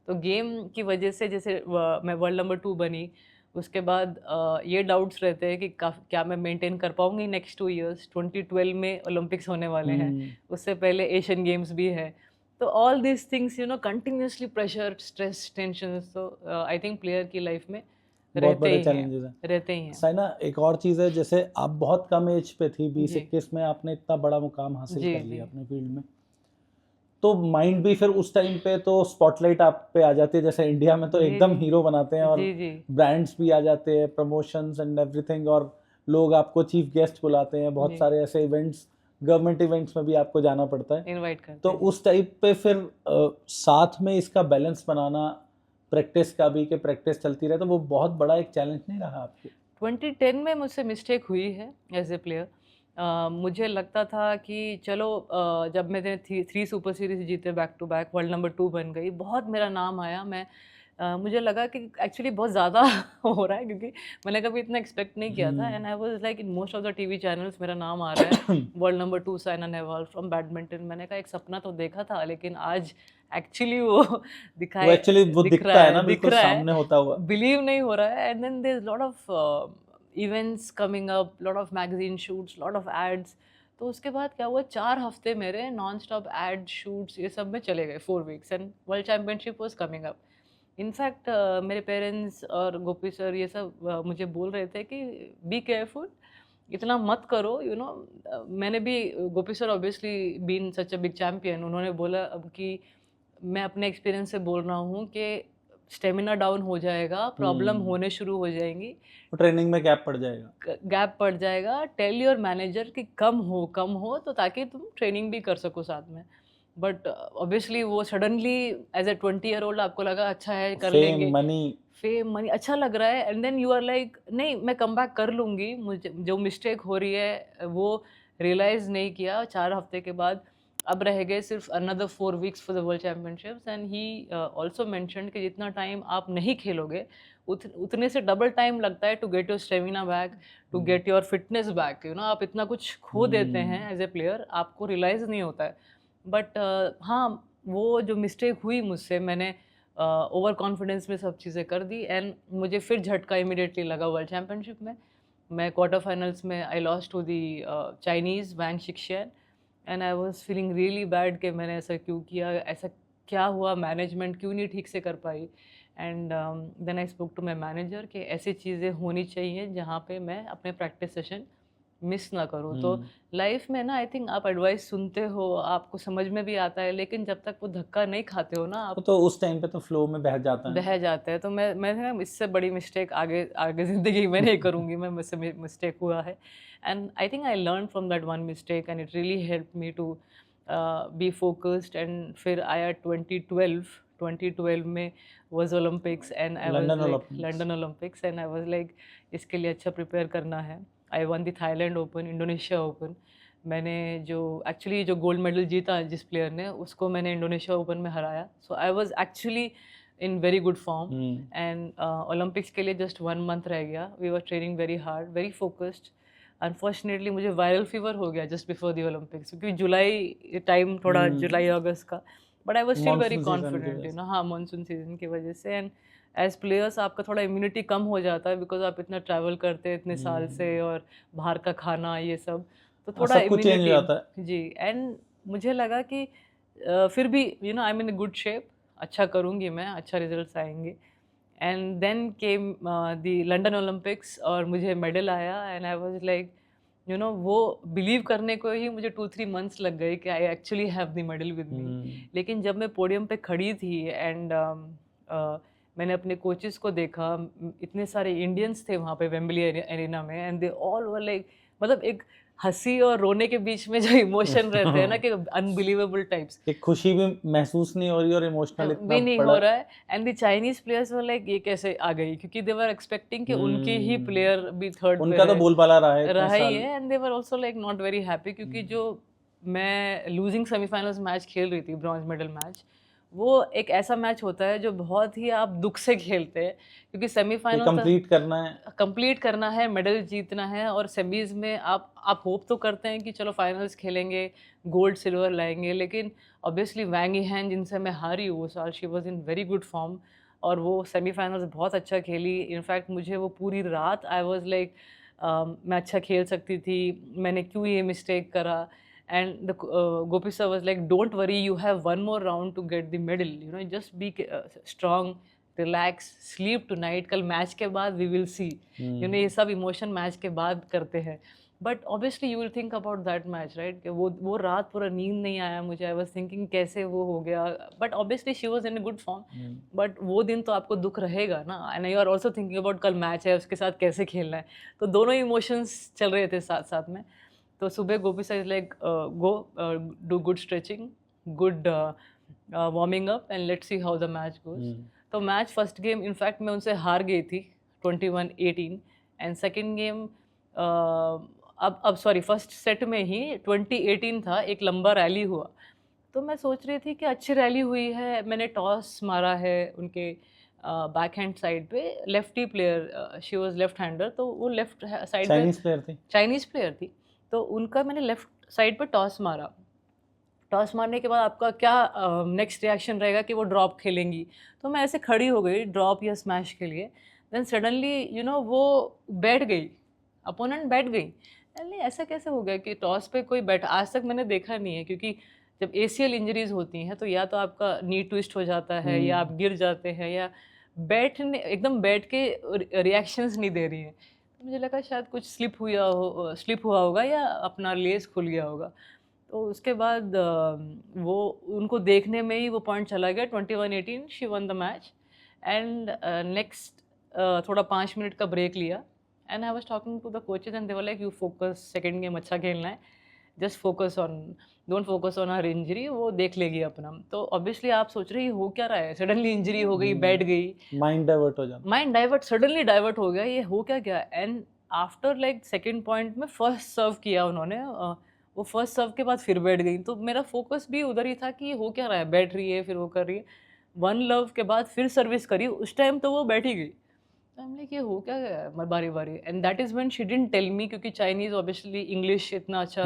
Speaker 2: तो गेम की वजह से जैसे मैं वर्ल्ड नंबर 2 बनी, उसके बाद ये डाउट्स रहते हैं कि क्या मैं मेंटेन कर पाऊंगी नेक्स्ट 2 इयर्स। 2012 में ओलंपिक्स होने वाले हैं, उससे पहले एशियन गेम्स भी है। तो all these things you know continuously pressure, stress, tension, तो आई थिंक प्लेयर की लाइफ में
Speaker 1: बहुत
Speaker 2: रहते
Speaker 1: बड़े
Speaker 2: ही हैं,
Speaker 1: चैलेंजेस हैं।
Speaker 2: रहते ही हैं।
Speaker 1: साइना, एक और चीज़ है, जैसे आप बहुत कम एज पे थी,
Speaker 2: जी
Speaker 1: 20-21 में आपने इतना बड़ा मुकाम हासिल
Speaker 2: जी
Speaker 1: कर
Speaker 2: जी
Speaker 1: लिया अपने फील्ड में, तो माइंड भी फिर उस टाइम पे तो स्पॉटलाइट आप पे आ जाती है, जैसे इंडिया में तो
Speaker 2: जी
Speaker 1: एकदम
Speaker 2: जी
Speaker 1: हीरो बनाते हैं, और
Speaker 2: जी जी
Speaker 1: ब्रांड्स भी आ जाते हैं, प्रमोशंस एंड एवरीथिंग, और लोग आपको चीफ गेस्ट बुलाते हैं, बहुत
Speaker 2: जी
Speaker 1: सारे ऐसे इवेंट्स, गवर्नमेंट इवेंट्स में भी आपको जाना पड़ता है।
Speaker 2: इनवाइट
Speaker 1: तो
Speaker 2: करते हैं।
Speaker 1: उस टाइप पे फिर साथ में इसका बैलेंस बनाना, प्रैक्टिस का भी, कि प्रैक्टिस चलती रहे, तो वो बहुत बड़ा एक चैलेंज नहीं रहा आपके?
Speaker 2: 2010 में मुझसे मिस्टेक हुई है एज ए प्लेयर। मुझे लगता था कि चलो जब मैंने थ्री सुपर सीरीज जीते back to back, world number 2 बन गई, बहुत मेरा नाम आया। मुझे लगा कि एक्चुअली बहुत ज़्यादा हो रहा है, क्योंकि मैंने कभी इतना एक्सपेक्ट नहीं किया था। And I was like in most of the TV channels मेरा नाम आ रहा है, world number 2 Saina Nehwal from badminton. मैंने कहा एक सपना तो देखा था, लेकिन आज एक्चुअली वो
Speaker 1: वो एक्चुअली वो
Speaker 2: दिख
Speaker 1: दिखता
Speaker 2: रहा
Speaker 1: है ना,
Speaker 2: है, दिख
Speaker 1: बिल्कुल
Speaker 2: रहा है,
Speaker 1: सामने होता हुआ।
Speaker 2: बिलीव नहीं हो रहा है। And then there is lot of events coming up, lot of magazine shoots, lot of ads. तो उसके बाद क्या हुआ, 4 हफ्ते मेरे नॉन स्टॉप एड शूट्स ये सब में चले गए, 4 weeks, and world championship was coming up. In fact मेरे पेरेंट्स और गोपी सर ये सब मुझे बोल रहे थे कि बी केयरफुल, इतना मत करो, यू नो। मैंने भी, Gopi sir obviously been such a big champion, उन्होंने बोला अब कि मैं अपने एक्सपीरियंस से बोल रहा हूँ कि स्टेमिना डाउन हो जाएगा, प्रॉब्लम होने शुरू हो जाएंगी,
Speaker 1: ट्रेनिंग में गैप पड़ जाएगा।
Speaker 2: गैप पड़ जाएगा। टेल योर मैनेजर कि कम हो, तो ताकि तुम ट्रेनिंग भी कर सको साथ में। बट ऑब्वियसली वो suddenly as a 20 year old आपको लगा अच्छा है कर
Speaker 1: फेम,
Speaker 2: लेंगे,
Speaker 1: मनी।
Speaker 2: फेम मनी अच्छा लग रहा है, and then you are like नहीं मैं कम बैक कर लूँगी। मुझे जो मिस्टेक हो रही है वो रियलाइज़ नहीं किया 4 हफ्ते के बाद। अब रह गए सिर्फ another 4 weeks for the world championships, and he also mentioned कि जितना टाइम आप नहीं खेलोगे उतने से डबल टाइम लगता है to get your stamina back, to get your fitness back. You know आप इतना कुछ खो देते हैं एज ए प्लेयर, आपको रियलाइज़ नहीं होता है। बट हाँ, वो जो मिस्टेक हुई मुझसे, मैंने ओवर कॉन्फिडेंस में सब चीज़ें कर दी, एंड मुझे फिर झटका इमीडिएटली लगा वर्ल्ड चैम्पियनशिप में। मैं क्वार्टर फाइनल्स में I lost to the Chinese Wang Shixian, and I was feeling really bad कि मैंने ऐसा क्यों किया, ऐसा क्या हुआ, मैनेजमेंट क्यों नहीं ठीक से कर पाई। And then I spoke to my manager कि ऐसी चीज़ें होनी चाहिए जहाँ पे मैं अपने प्रैक्टिस सेशन मिस ना करूँ। तो लाइफ में ना आई थिंक आप एडवाइस सुनते हो, आपको समझ में भी आता है, लेकिन जब तक वो धक्का नहीं खाते हो ना, आप
Speaker 1: तो उस टाइम पे तो फ्लो में बह जाता है।
Speaker 2: बह जाते हैं। तो मैं ना इससे बड़ी मिस्टेक आगे आगे ज़िंदगी में नहीं करूँगी मैं, मुझसे मिस्टेक हुआ है। And I think I learn from that one mistake, and it really help me to be focused. And फिर आया 2012 2012 में was Olympics and I was
Speaker 1: London
Speaker 2: like
Speaker 1: Olympics.
Speaker 2: London Olympics and I was like इसके लिए अच्छा prepare करना है। I won the Thailand Open, Indonesia Open. मैंने जो एक्चुअली जो गोल्ड मेडल जीता जिस प्लेयर ने, उसको मैंने इंडोनेशिया ओपन में हराया। So I was actually in very good form and Olympics के लिए जस्ट 1 मंथ रह गया। We were training very hard, very focused. Unfortunately मुझे वायरल फीवर हो गया जस्ट बिफोर द ओलंपिक्स, क्योंकि जुलाई टाइम थोड़ा जुलाई अगस्त का, but I was still very
Speaker 1: monsoon season की
Speaker 2: कॉन्फिडेंट
Speaker 1: वजह
Speaker 2: यू
Speaker 1: से।
Speaker 2: नो। हाँ, मानसून सीजन की वजह से। एंड एज प्लेयर्स आपका थोड़ा इम्यूनिटी कम हो जाता है, बिकॉज आप इतना ट्रैवल करते हैं इतने साल से, और बाहर का खाना ये सब, तो थोड़ा
Speaker 1: सब कुछ चेंज हो
Speaker 2: इम्यूनिटी।
Speaker 1: जाता है।
Speaker 2: जी, एंड मुझे लगा कि फिर भी you know I am in good shape, अच्छा करूँगी मैं, अच्छा रिजल्ट्स आएंगे। And then came the London Olympics और मुझे मेडल आया and I was like you know, वो बिलीव करने को ही मुझे 2-3 मंथ्स लग गए कि I actually have the medal with me. लेकिन जब मैं पोडियम पे खड़ी थी एंड मैंने अपने कोचेस को देखा, इतने सारे इंडियंस थे वहाँ पे वेम्बली एरिना में, and they all were like, मतलब एक हंसी और रोने के बीच में जो इमोशन रहते हैं ना कि अनबिलीवेबल टाइप्स,
Speaker 1: एक खुशी भी महसूस नहीं हो रही और इमोशनल इतना
Speaker 2: भी नहीं
Speaker 1: बड़ा।
Speaker 2: हो रहा है। And the Chinese players were like ये कैसे आ गई, क्योंकि दे वर एक्सपेक्टिंग कि उनके ही प्लेयर भी थर्ड पे
Speaker 1: उनका तो बोलबाला रहा है इतने
Speaker 2: रहा ही
Speaker 1: साल।
Speaker 2: है। And they were also like not very happy, क्योंकि जो मैं लूजिंग सेमीफाइनल्स मैच खेल रही थी, ब्रॉन्ज मेडल मैच, वो एक ऐसा मैच होता है जो बहुत ही आप दुख से खेलते हैं, क्योंकि सेमीफाइनल
Speaker 1: कंप्लीट करना है।
Speaker 2: कंप्लीट करना है, मेडल जीतना है, और सेमीज में आप होप तो करते हैं कि चलो फाइनल्स खेलेंगे, गोल्ड सिल्वर लाएंगे, लेकिन ऑब्वियसली वैंग यीहान जिनसे मैं हारी वो साल, she was in very good form, और वो सेमीफाइनल्स बहुत अच्छा खेली। इनफैक्ट मुझे वो पूरी रात आई वाज लाइक मैं अच्छा खेल सकती थी, मैंने क्यों ये मिस्टेक करा। And the Gopi sir was like don't worry, you have one more round to get the medal, you know, just be strong, relax, sleep tonight, कल मैच के बाद we will see, you know. ये सब emotion match के बाद करते हैं, but obviously you will think about that match, right, कि वो रात पूरा नींद नहीं आया मुझे। आई वाज थिंकिंग कैसे वो हो गया, but obviously she was in a good form, but वो दिन तो आपको दुख रहेगा ना। And you are also thinking about कल मैच है, उसके साथ कैसे खेलना है, तो दोनों इमोशंस चल रहे थे साथ साथ में। तो सुबह Gopi sir like go do good stretching, good warming up, and let's see how the match goes. तो मैच फर्स्ट गेम इनफैक्ट मैं उनसे हार गई थी 21-18, एंड सेकंड गेम अब सॉरी फर्स्ट सेट में ही 20-18 था, एक लंबा रैली हुआ। तो मैं सोच रही थी कि अच्छी रैली हुई है, मैंने टॉस मारा है उनके बैक हैंड साइड पे, lefty player, she was left hander, तो वो लेफ्ट साइड पे
Speaker 1: चाइनीज प्लेयर थी।
Speaker 2: चाइनीज़ प्लेयर थी, तो उनका मैंने लेफ्ट साइड पे टॉस मारा। टॉस मारने के बाद आपका क्या नेक्स्ट रिएक्शन रहेगा कि वो ड्रॉप खेलेंगी, तो मैं ऐसे खड़ी हो गई ड्रॉप या स्मैश के लिए। देन सडनली यू नो वो बैठ गई, अपोनेंट बैठ गई। नहीं, ऐसा कैसे हो गया कि टॉस पे कोई बैठ, आज तक मैंने देखा नहीं है, क्योंकि जब ACL इंजरीज होती हैं तो या तो आपका नी ट्विस्ट हो जाता है, या आप गिर जाते हैं, या बैठने एकदम बैठ के रिएक्शंस नहीं दे रही हैं। तो मुझे लगा शायद कुछ स्लिप हुआ होगा, या अपना लेस खुल गया होगा। तो उसके बाद वो उनको देखने में ही वो पॉइंट चला गया। 21-18 she won the match. And next थोड़ा 5 मिनट का ब्रेक लिया, and I was talking to the coaches and they were like you focus, second game अच्छा खेलना है, just focus on, don't focus on her injury, वो देख लेगी अपना। तो ऑब्वियसली आप सोच रहे हो क्या रहा है, सडनली इंजरी हो गई, बैठ गई,
Speaker 1: माइंड डाइवर्ट हो जाता।
Speaker 2: माइंड डाइवर्ट, सडनली डाइवर्ट हो गया, ये हो क्या गया। And after like second point में फर्स्ट सर्व किया उन्होंने, वो फर्स्ट सर्व के बाद फिर बैठ गई, तो मेरा फोकस भी उधर ही था कि ये हो क्या रहा है, बैठ रही है फिर वो कर रही है। वन लव के बाद फिर सर्विस करी, उस टाइम तो वो बैठी गई। तो हम लाइक ये हो क्या गया बारी बारी। And that is when she didn't tell me, क्योंकि चाइनीज़ ऑब्वियसली इंग्लिश इतना अच्छा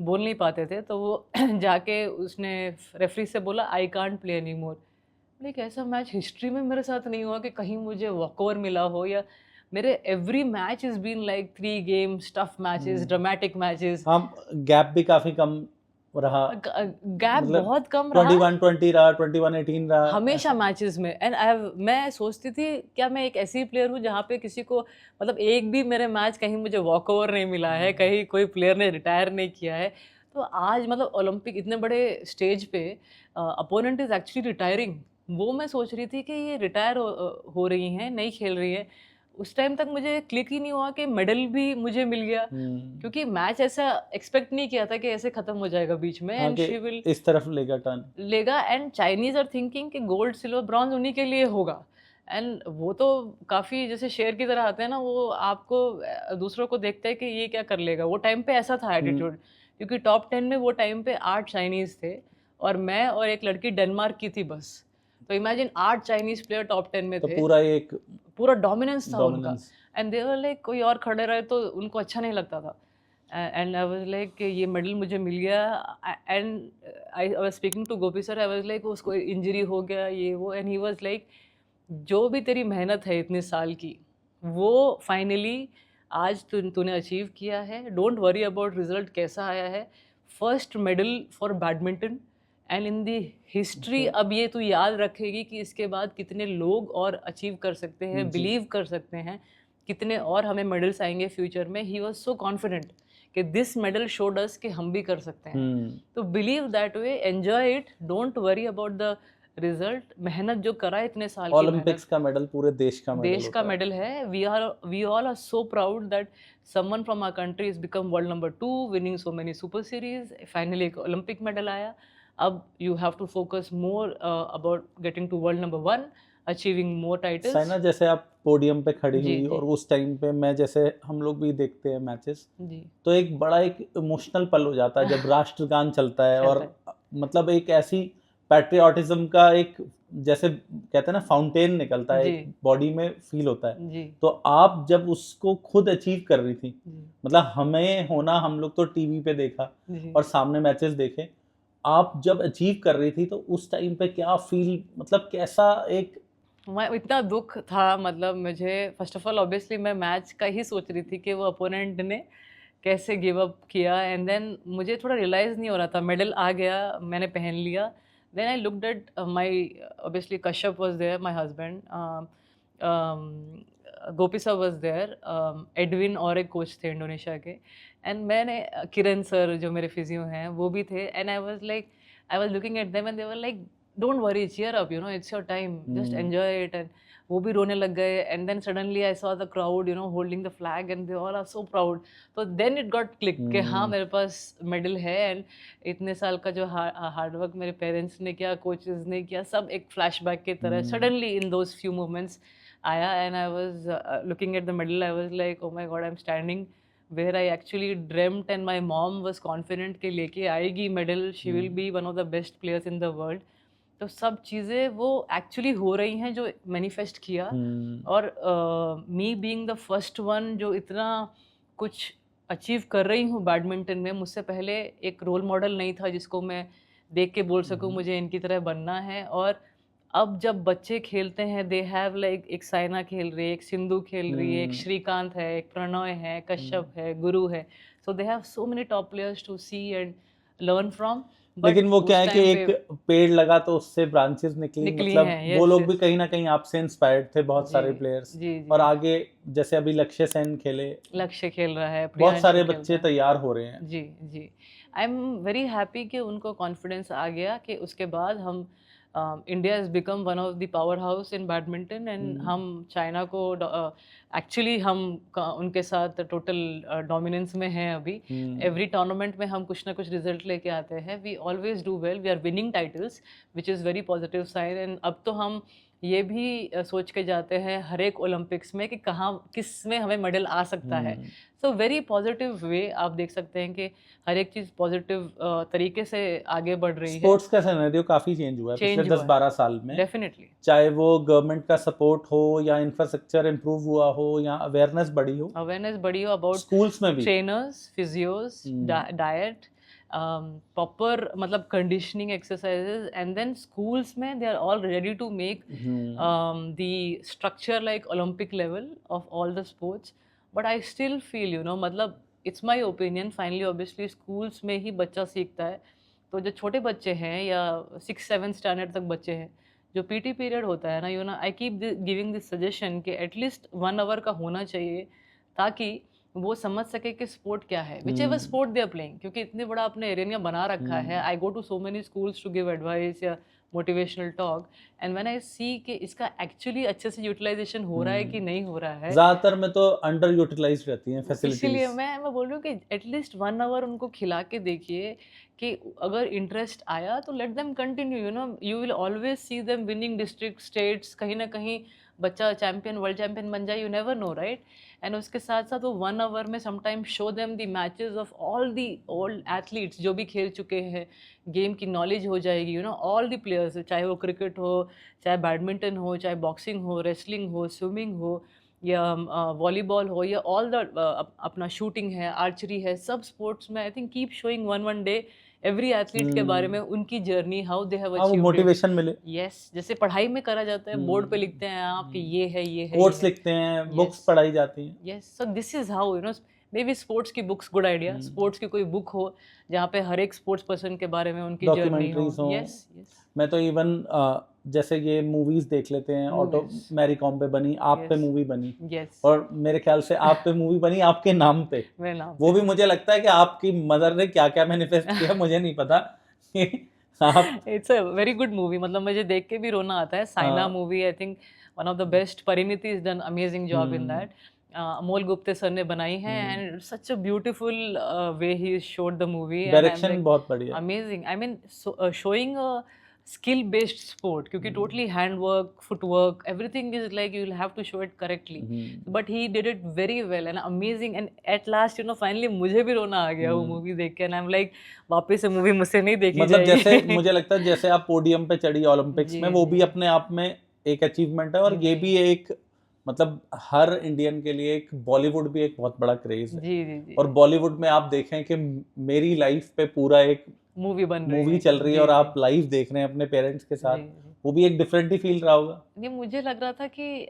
Speaker 2: बोल नहीं पाते थे, तो वो जाके उसने रेफरी से बोला I can't play any more. Like ऐसा मैच हिस्ट्री में मेरे साथ नहीं हुआ कि कहीं मुझे वॉकओवर मिला हो, या मेरे every match is been like 3 games, tough matches, dramatic matches.
Speaker 1: हम गैप भी काफी कम रहा,
Speaker 2: गैप
Speaker 1: मतलब
Speaker 2: बहुत कम रहा
Speaker 1: 21-20 रहा, 21-18 रहा,
Speaker 2: हमेशा मैचेस में। एंड मैं सोचती थी क्या मैं एक ऐसी प्लेयर हूँ जहाँ पे किसी को, मतलब एक भी मेरे मैच कहीं मुझे वॉकओवर नहीं मिला है, कहीं कोई प्लेयर ने रिटायर नहीं किया है। तो आज मतलब ओलंपिक इतने बड़े स्टेज पे अपोनेंट इज एक्चुअली रिटायरिंग, वो मैं सोच रही थी कि ये रिटायर हो रही हैं, नहीं खेल रही है। उस टाइम तक मुझे क्लिक ही नहीं हुआ कि मेडल भी मुझे मिल गया, क्योंकि मैच ऐसा एक्सपेक्ट नहीं किया था कि ऐसे खत्म हो जाएगा बीच में
Speaker 1: हाँ
Speaker 2: एंड
Speaker 1: कि
Speaker 2: शी विल
Speaker 1: इस तरफ लेगा टर्न।
Speaker 2: लेगा। एंड चाइनीज आर थिंकिंग कि गोल्ड सिल्वर ब्रॉन्ज उन्हीं के लिए होगा। एंड वो तो काफ़ी जैसे शेर की तरह आते हैं ना, वो आपको दूसरों को देखते हैं कि ये क्या कर लेगा। वो टाइम पे ऐसा था एटीट्यूड, क्योंकि टॉप 10 में वो टाइम पे 8 चाइनीज़ थे और मैं और एक लड़की डेनमार्क की थी बस। तो इमेजिन 8 चाइनीज़ प्लेयर टॉप 10 में
Speaker 1: तो
Speaker 2: थे,
Speaker 1: पूरा एक
Speaker 2: पूरा डोमिनेंस था उनका।
Speaker 1: Dominance.
Speaker 2: And they were like कोई और खड़े रहे तो उनको अच्छा नहीं लगता था। एंड आई वाज लाइक ये मेडल मुझे मिल गया। And I was speaking to Gopi sir, I was like उसको इंजरी हो गया ये वो, एंड ही वाज लाइक जो भी तेरी मेहनत है इतने साल की, वो फाइनली आज तूने अचीव किया है। डोंट वरी अबाउट रिजल्ट कैसा आया है। First medal for badminton and in the history. अब ये तू याद रखेगी कि इसके बाद कितने लोग और अचीव कर सकते हैं,
Speaker 1: जी।
Speaker 2: बिलीव कर सकते हैं, कितने और हमें मेडल्स आएंगे फ्यूचर में। ही वॉज सो कॉन्फिडेंट कि दिस मेडल शोड अस कि हम भी कर सकते हैं। तो believe that way, enjoy it, don't worry about the result. मेहनत जो करा है इतने साल की मेहनत,
Speaker 1: ओलंपिक्स का मेडल पूरे देश का मेडल
Speaker 2: देश का
Speaker 1: होता है।
Speaker 2: मेडल है। We all are so proud that someone from our country is become world number 2, winning so many super series. Finally एक ओलंपिक मेडल आया। अब you have to focus more about getting to world number 1, achieving more titles.
Speaker 1: Saina जैसे आप podium पे खड़ी
Speaker 2: जी,
Speaker 1: हुई
Speaker 2: जी।
Speaker 1: और उस टाइम पे मैं जैसे हम लोग भी देखते हैं मैचेस,
Speaker 2: जी,
Speaker 1: तो एक बड़ा एक इमोशनल पल हो जाता है जब राष्ट्रगान चलता है और मतलब एक ऐसी पैट्रियोटिज्म का एक जैसे कहते हैं ना फाउंटेन निकलता है,
Speaker 2: जी।
Speaker 1: एक बॉडी में फील होता है।
Speaker 2: जी,
Speaker 1: तो आप जब उसको खुद अचीव कर रही थी,
Speaker 2: जी,
Speaker 1: मतलब हमें होना, हम लोग तो टीवी पे देखा
Speaker 2: जी।
Speaker 1: और सामने मैचेस देखे, आप जब अचीव कर रही थी तो उस टाइम पे क्या फील, मतलब कैसा एक
Speaker 2: मैं इतना दुख था, मतलब मुझे फर्स्ट ऑफ ऑल ऑब्वियसली मैं मैच का ही सोच रही थी कि वो अपोनेंट ने कैसे गिव अप किया। एंड देन मुझे थोड़ा रियलाइज़ नहीं हो रहा था। मेडल आ गया, मैंने पहन लिया। Then I looked at my, obviously Kashyap was there, my husband, Gopi sir was there, Edwin और एक कोच थे इंडोनेशिया के। एंड मैंने किरण सर जो मेरे फिजियो हैं वो भी थे। And I was looking at them and they were like don't worry, cheer up, you know it's your time, just enjoy it. एंड वो भी रोने लग गए। And then suddenly I saw the crowd, you know, holding the flag and they all are so proud. तो then it got click कि हाँ मेरे पास मेडल है। एंड इतने साल का जो हार्ड वर्क मेरे पेरेंट्स ने किया, कोचेस ने किया, सब एक फ्लैशबैक की तरह suddenly in those few moments आया। And I was looking at the medal, I was like oh my God, I am standing where I actually dreamt and my mom was confident कि लेके आएगी medal, she will be one of the best players in the world। तो सब चीज़ें वो actually हो रही हैं जो मैनिफेस्ट किया। और me being the first one जो इतना कुछ अचीव कर रही हूँ बैडमिंटन में, मुझसे पहले एक रोल मॉडल नहीं था जिसको मैं देख के बोल सकूँ मुझे इनकी तरह बनना है। और अब जब बच्चे खेलते हैं, दे हैव लाइक, एक साइना खेल रही है, एक सिंधु खेल रही है, एक श्रीकांत है, एक प्रणॉय है, कश्यप है, गुरु है। So they have so many top players to see and learn from.
Speaker 1: लेकिन वो क्या है कि
Speaker 2: टाइम
Speaker 1: एक
Speaker 2: पे
Speaker 1: पेड़ लगा तो उससे ब्रांचेस निकली,
Speaker 2: निकली
Speaker 1: मतलब
Speaker 2: हैं,
Speaker 1: वो
Speaker 2: yes,
Speaker 1: लोग भी
Speaker 2: yes।
Speaker 1: कहीं ना कहीं आपसे इंस्पायर्ड थे, बहुत
Speaker 2: जी,
Speaker 1: सारे प्लेयर्स।
Speaker 2: जी,
Speaker 1: और
Speaker 2: जी।
Speaker 1: आगे जैसे अभी लक्ष्य सेन खेले,
Speaker 2: लक्ष्य खेल रहा है,
Speaker 1: बहुत
Speaker 2: प्रियांशु
Speaker 1: सारे
Speaker 2: खेल
Speaker 1: बच्चे
Speaker 2: रहा है।
Speaker 1: तैयार हो रहे हैं।
Speaker 2: जी, जी। आई एम वेरी हैप्पी कि उनको कॉन्फिडेंस आ गया कि उसके बाद हम India has become one of the power house in badminton. And हम चाइना को एक्चुअली हम उनके साथ टोटल डोमिनेंस में हैं अभी। एवरी टूर्नामेंट में हम कुछ ना कुछ रिजल्ट लेके आते हैं। We always do well, we are winning titles, which is very positive sign. And अब तो हम ये भी सोच के जाते हैं हर एक ओलंपिक्स में कि कहाँ किस में हमें मेडल आ सकता है। सो वेरी पॉजिटिव वे, आप देख सकते हैं कि हर एक चीज़ पॉजिटिव तरीके से आगे बढ़ रही है।
Speaker 1: स्पोर्ट्स का सिनेरियो काफी चेंज हुआ है पिछले
Speaker 2: चेंज हुआ
Speaker 1: 10-12 साल में।
Speaker 2: डेफिनेटली।
Speaker 1: चाहे वो गवर्नमेंट का सपोर्ट हो या इंफ्रास्ट्रक्चर इम्प्रूव हुआ हो या अवेयरनेस बढ़ी हो,
Speaker 2: अवेयरनेस बढ़ी हो अबाउट
Speaker 1: स्कूल्स में भी।
Speaker 2: ट्रेनर्स, फिजियोज, डाइट, प्रॉपर मतलब conditioning exercises. And then schools में they are all ready to make the structure like Olympic level of all the sports. But I still feel, you know, मतलब it's my opinion, finally obviously schools में ही बच्चा सीखता है। तो जो छोटे बच्चे हैं या 6-7 स्टैंडर्ड तक बच्चे हैं, जो पीटी पीरियड होता है ना, you know, I keep giving this suggestion कि एटलीस्ट 1 आवर का होना चाहिए, ताकि वो समझ सके कि स्पोर्ट क्या है, whichever sport they are playing. क्योंकि इतने बड़ा अपने एरिया बना रखा है। I go to so many schools to give advice या motivational talk, and when I see कि इसका एक्चुअली अच्छे से यूटिलाइजेशन हो रहा है कि नहीं हो रहा है,
Speaker 1: ज्यादातर में तो अंडर यूटिलाइज रहती हैं
Speaker 2: इसीलिए
Speaker 1: फैसिलिटीज।
Speaker 2: मैं बोल रही हूँ कि एटलीस्ट 1 आवर उनको खिला के देखिए कि अगर इंटरेस्ट आया तो let them continue, you know, you will always see them winning district states, कहीं ना कहीं बच्चा चैंपियन वर्ल्ड चैंपियन बन जाए, you never know, right. And उसके साथ साथ वो 1 आवर में sometime show them the matches of all the old athletes जो भी खेल चुके हैं, गेम की नॉलेज हो जाएगी, you know, all the players, चाहे वो क्रिकेट हो, चाहे बैडमिंटन हो, चाहे बॉक्सिंग हो, रेसलिंग हो, स्विमिंग हो, या वॉलीबॉल हो, या ऑल द अपना शूटिंग है, आर्चरी है, सब स्पोर्ट्स में I think keep showing one day every athlete के बारे में, उनकी जर्नी, हाउ दे हैव
Speaker 1: हाँ, वो
Speaker 2: अचीव्ड इट।
Speaker 1: मोटिवेशन मिले।
Speaker 2: यस, जैसे पढ़ाई में करा जाता है, बोर्ड पे लिखते हैं आप कि ये है, ये है,
Speaker 1: कोट्स
Speaker 2: ये है।
Speaker 1: लिखते हैं, बुक्स
Speaker 2: Yes.
Speaker 1: पढ़ाई जाती हैं।
Speaker 2: Yes, so this is how, you know, may be sports की बुक्स, गुड आइडिया, स्पोर्ट्स की कोई बुक हो जहाँ पे हर एक स्पोर्ट्स पर्सन के बारे में उनकी जर्नी हो।
Speaker 1: डॉक्यूमेंट्रीज हों।
Speaker 2: यस, यस,
Speaker 1: मैं तो इवन जैसे ये मूवीज देख लेते हैं, ऑटो
Speaker 2: Movies.
Speaker 1: मैरी कॉम पे बनी, आप पे
Speaker 2: Yes.
Speaker 1: मूवी बनी,
Speaker 2: यस,
Speaker 1: और मेरे ख्याल से आप पे मूवी बनी आपके नाम पे।
Speaker 2: मैं नाम
Speaker 1: वो भी मुझे लगता है कि आपकी मदर ने क्या क्या मैनिफेस्ट किया मुझे नहीं पता कि आप
Speaker 2: it's a very good movie, मतलब मुझे देख के भी रोना आता है। साइना
Speaker 1: हाँ।
Speaker 2: Movie, I think one of the best, Parineeti is done amazing job in that. Amol Gupte sir ने बनाई है, and such a beautiful way he showed the movie,
Speaker 1: direction बहुत बढ़िया।
Speaker 2: Amazing. I mean showing a skill based sport, क्योंकि totally hand work, foot work, everything is like you will have to show it correctly, but he did it very well and amazing, and at last, you know, finally मुझे भी रोना आ गया वो movie देख के, and I am like वापस से movie मुझसे नहीं देखी
Speaker 1: मतलब जैसे
Speaker 2: जाएगी।
Speaker 1: मुझे लगता है जैसे आप पोडियम पे चढ़ी ओलंपिक्स
Speaker 2: जी,
Speaker 1: में, वो भी
Speaker 2: जी।
Speaker 1: अपने आप में एक अचीवमेंट है, और ये
Speaker 2: जी।
Speaker 1: भी एक, मतलब हर इंडियन के लिए एक, बॉलीवुड भी एक बहुत बड़ा क्रेज है।
Speaker 2: जी, जी, जी।
Speaker 1: और बॉलीवुड में आप देखें कि मेरी लाइफ पे पूरा एक
Speaker 2: मूवी बन रही
Speaker 1: मूवी
Speaker 2: है।
Speaker 1: चल रही है
Speaker 2: जी,
Speaker 1: और
Speaker 2: जी।
Speaker 1: आप लाइव देख रहे हैं अपने पेरेंट्स के साथ,
Speaker 2: जी, जी।
Speaker 1: वो भी एक डिफरेंट ही फील रहा होगा।
Speaker 2: ये मुझे लग रहा था कि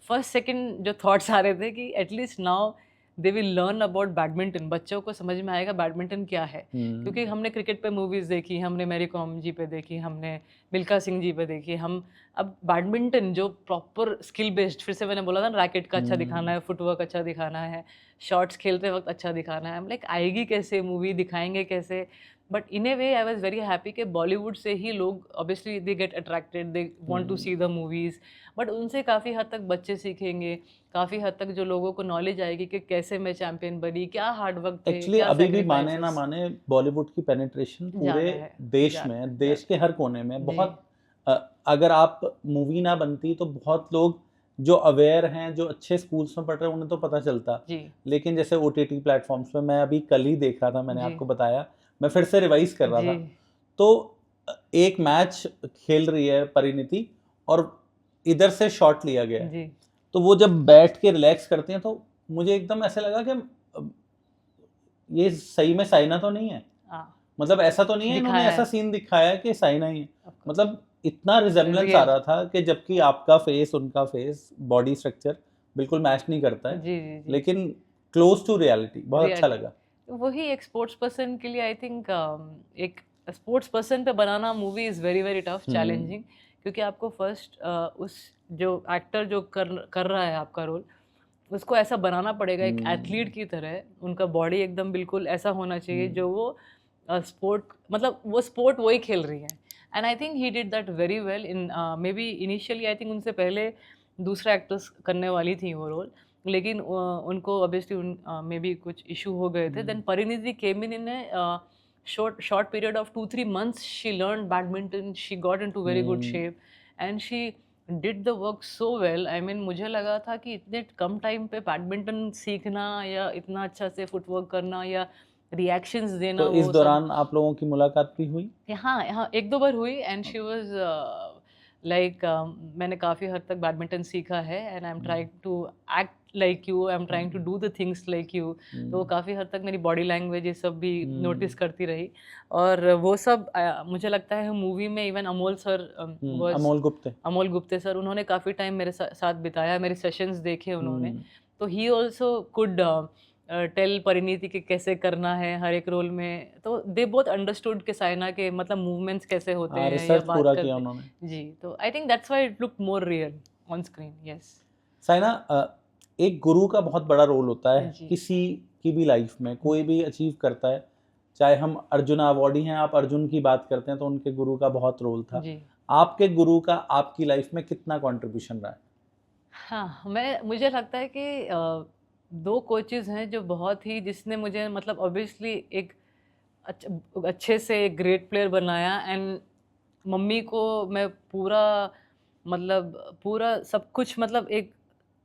Speaker 2: फर्स्ट सेकंड जो थॉट्स आ रहे थे कि at least now they will learn about badminton, बच्चों को समझ में आएगा बैडमिंटन क्या है, क्योंकि हमने क्रिकेट पे मूवीज़ देखी, हमने मैरी कॉम जी पे देखी, हमने मिल्खा सिंह जी पे देखी, हम अब बैडमिंटन जो प्रॉपर स्किल बेस्ड, फिर से मैंने बोला था ना, रैकेट का अच्छा दिखाना है, फुटवर्क अच्छा दिखाना है, शॉट्स खेलते वक्त अच्छा दिखाना है, लाइक आएगी कैसे मूवी, दिखाएंगे कैसे, but in a way I was very happy कि बॉलीवुड से ही लोग obviously they get attracted, they want to see the movies, but उनसे काफ़ी हद तक बच्चे सीखेंगे, काफ़ी हद तक जो लोगों को नॉलेज आएगी कि कैसे मैं चैंपियन बनी, क्या हार्ड वर्क थे,
Speaker 1: एक्चुअली
Speaker 2: क्या
Speaker 1: अभी भी माने ना
Speaker 2: sacrifices।
Speaker 1: माने, बॉलीवुड की पेनिट्रेशन पूरे
Speaker 2: ज़्यादा है,
Speaker 1: देश
Speaker 2: ज़्यादा,
Speaker 1: में, देश के हर कोने में
Speaker 2: जी।
Speaker 1: बहुत, अगर आप मूवी ना बनती तो बहुत लोग जो अवेयर हैं, जो अच्छे स्कूल्स में पढ़ रहे हैं, उन्हें तो पता चलता,
Speaker 2: जी,
Speaker 1: लेकिन जैसे OTT प्लेटफॉर्म्स पे, मैं अभी कल ही देख रहा था, मैंने
Speaker 2: जी।
Speaker 1: आपको बताया, मैं फिर से रिवाइज कर रहा
Speaker 2: जी,
Speaker 1: था, तो एक मैच खेल रही है परिणीति, और इधर से शॉट लिया गया है,
Speaker 2: जी,
Speaker 1: तो वो जब बैठ के रिलैक्स करते हैं, तो मुझे एकदम ऐसे लगा कि ये सही में साइना तो नहीं है,
Speaker 2: हाँ,
Speaker 1: मतलब ऐसा तो नहीं है इन्होंने
Speaker 2: दिखाया
Speaker 1: ऐसा
Speaker 2: है,
Speaker 1: सीन दिखाया कि साइना ही है,
Speaker 2: of course।
Speaker 1: मतलब इतना रिजेम्बलेंस आ
Speaker 2: Real।
Speaker 1: रहा था कि जबकि आपका फेस, उनका फेस, बॉडी स्ट्रक्चर बिल्कुल मैच नहीं करता है,
Speaker 2: जी, जी, जी।
Speaker 1: लेकिन क्लोज टू रियलिटी, बहुत अच्छा
Speaker 2: Reality।
Speaker 1: लगा।
Speaker 2: तो वही एक स्पोर्ट्स पर्सन के लिए आई थिंक एक स्पोर्ट्स पर्सन पे बनाना movie is very very tough, challenging, क्योंकि आपको फर्स्ट उस जो एक्टर जो कर रहा है आपका रोल, उसको ऐसा बनाना पड़ेगा एक एथलीट की तरह, उनका बॉडी एकदम बिल्कुल ऐसा होना चाहिए जो वो स्पोर्ट, मतलब वो स्पोर्ट वही खेल रही है, and I think he did that very well in, may be initially I think उनसे पहले दूसरा एक्ट्रेस करने वाली थी वो रोल, लेकिन उनको ऑब्वियसली मे बी कुछ इशू हो गए थे, then Parineeti came in a short period of 2-3 months, she learned badminton, she got into very good shape, and she did the work so well। I mean मुझे लगा था कि इतने कम टाइम पे बैडमिंटन सीखना या इतना अच्छा से फुटवर्क करना या रिएक्शंस देना,
Speaker 1: तो इस
Speaker 2: वो सब।
Speaker 1: दौरान आप लोगों की मुलाकात भी हुई?
Speaker 2: हाँ, हाँ, 1-2 बार हुई, एंड शी वाज़ लाइक, मैंने काफ़ी हद तक बैडमिंटन सीखा है, and I am trying to act like you, I am trying to do the things like you, तो वो काफ़ी हद तक मेरी बॉडी लैंग्वेज ये सब भी नोटिस करती रही, और वो सब मुझे लगता है मूवी में even Amol sir was, Amol Gupte sir, उन्होंने काफ़ी टाइम मेरे साथ बिताया, मेरे सेशंस देखे उन्होंने, तो ही ऑल्सो कुड टेल परिणीति कि कैसे करना है हर एक रोल में, तो दे बोथ अंडरस्टूड के साइना के मतलब मूवमेंट्स कैसे होते हैं या
Speaker 1: रिसर्च
Speaker 2: बात
Speaker 1: पूरा
Speaker 2: करते
Speaker 1: किया
Speaker 2: हैं।
Speaker 1: उन्होंने।
Speaker 2: जी, तो I think that's why it look more real on screen. Yes
Speaker 1: Saina, एक गुरु का बहुत बड़ा रोल होता है
Speaker 2: जी।
Speaker 1: किसी की भी लाइफ में, कोई भी अचीव करता है, चाहे हम अर्जुन अवॉर्डी हैं, आप अर्जुन की बात करते हैं तो उनके गुरु का बहुत रोल था।
Speaker 2: जी
Speaker 1: आपके गुरु का आपकी लाइफ में कितना कंट्रीब्यूशन रहा है?
Speaker 2: हाँ, मुझे लगता है कि 2 कोचेज़ हैं जो बहुत ही जिसने मुझे मतलब ऑब्वियसली एक अच्छे से एक ग्रेट प्लेयर बनाया एंड मम्मी को मैं पूरा मतलब पूरा सब कुछ मतलब एक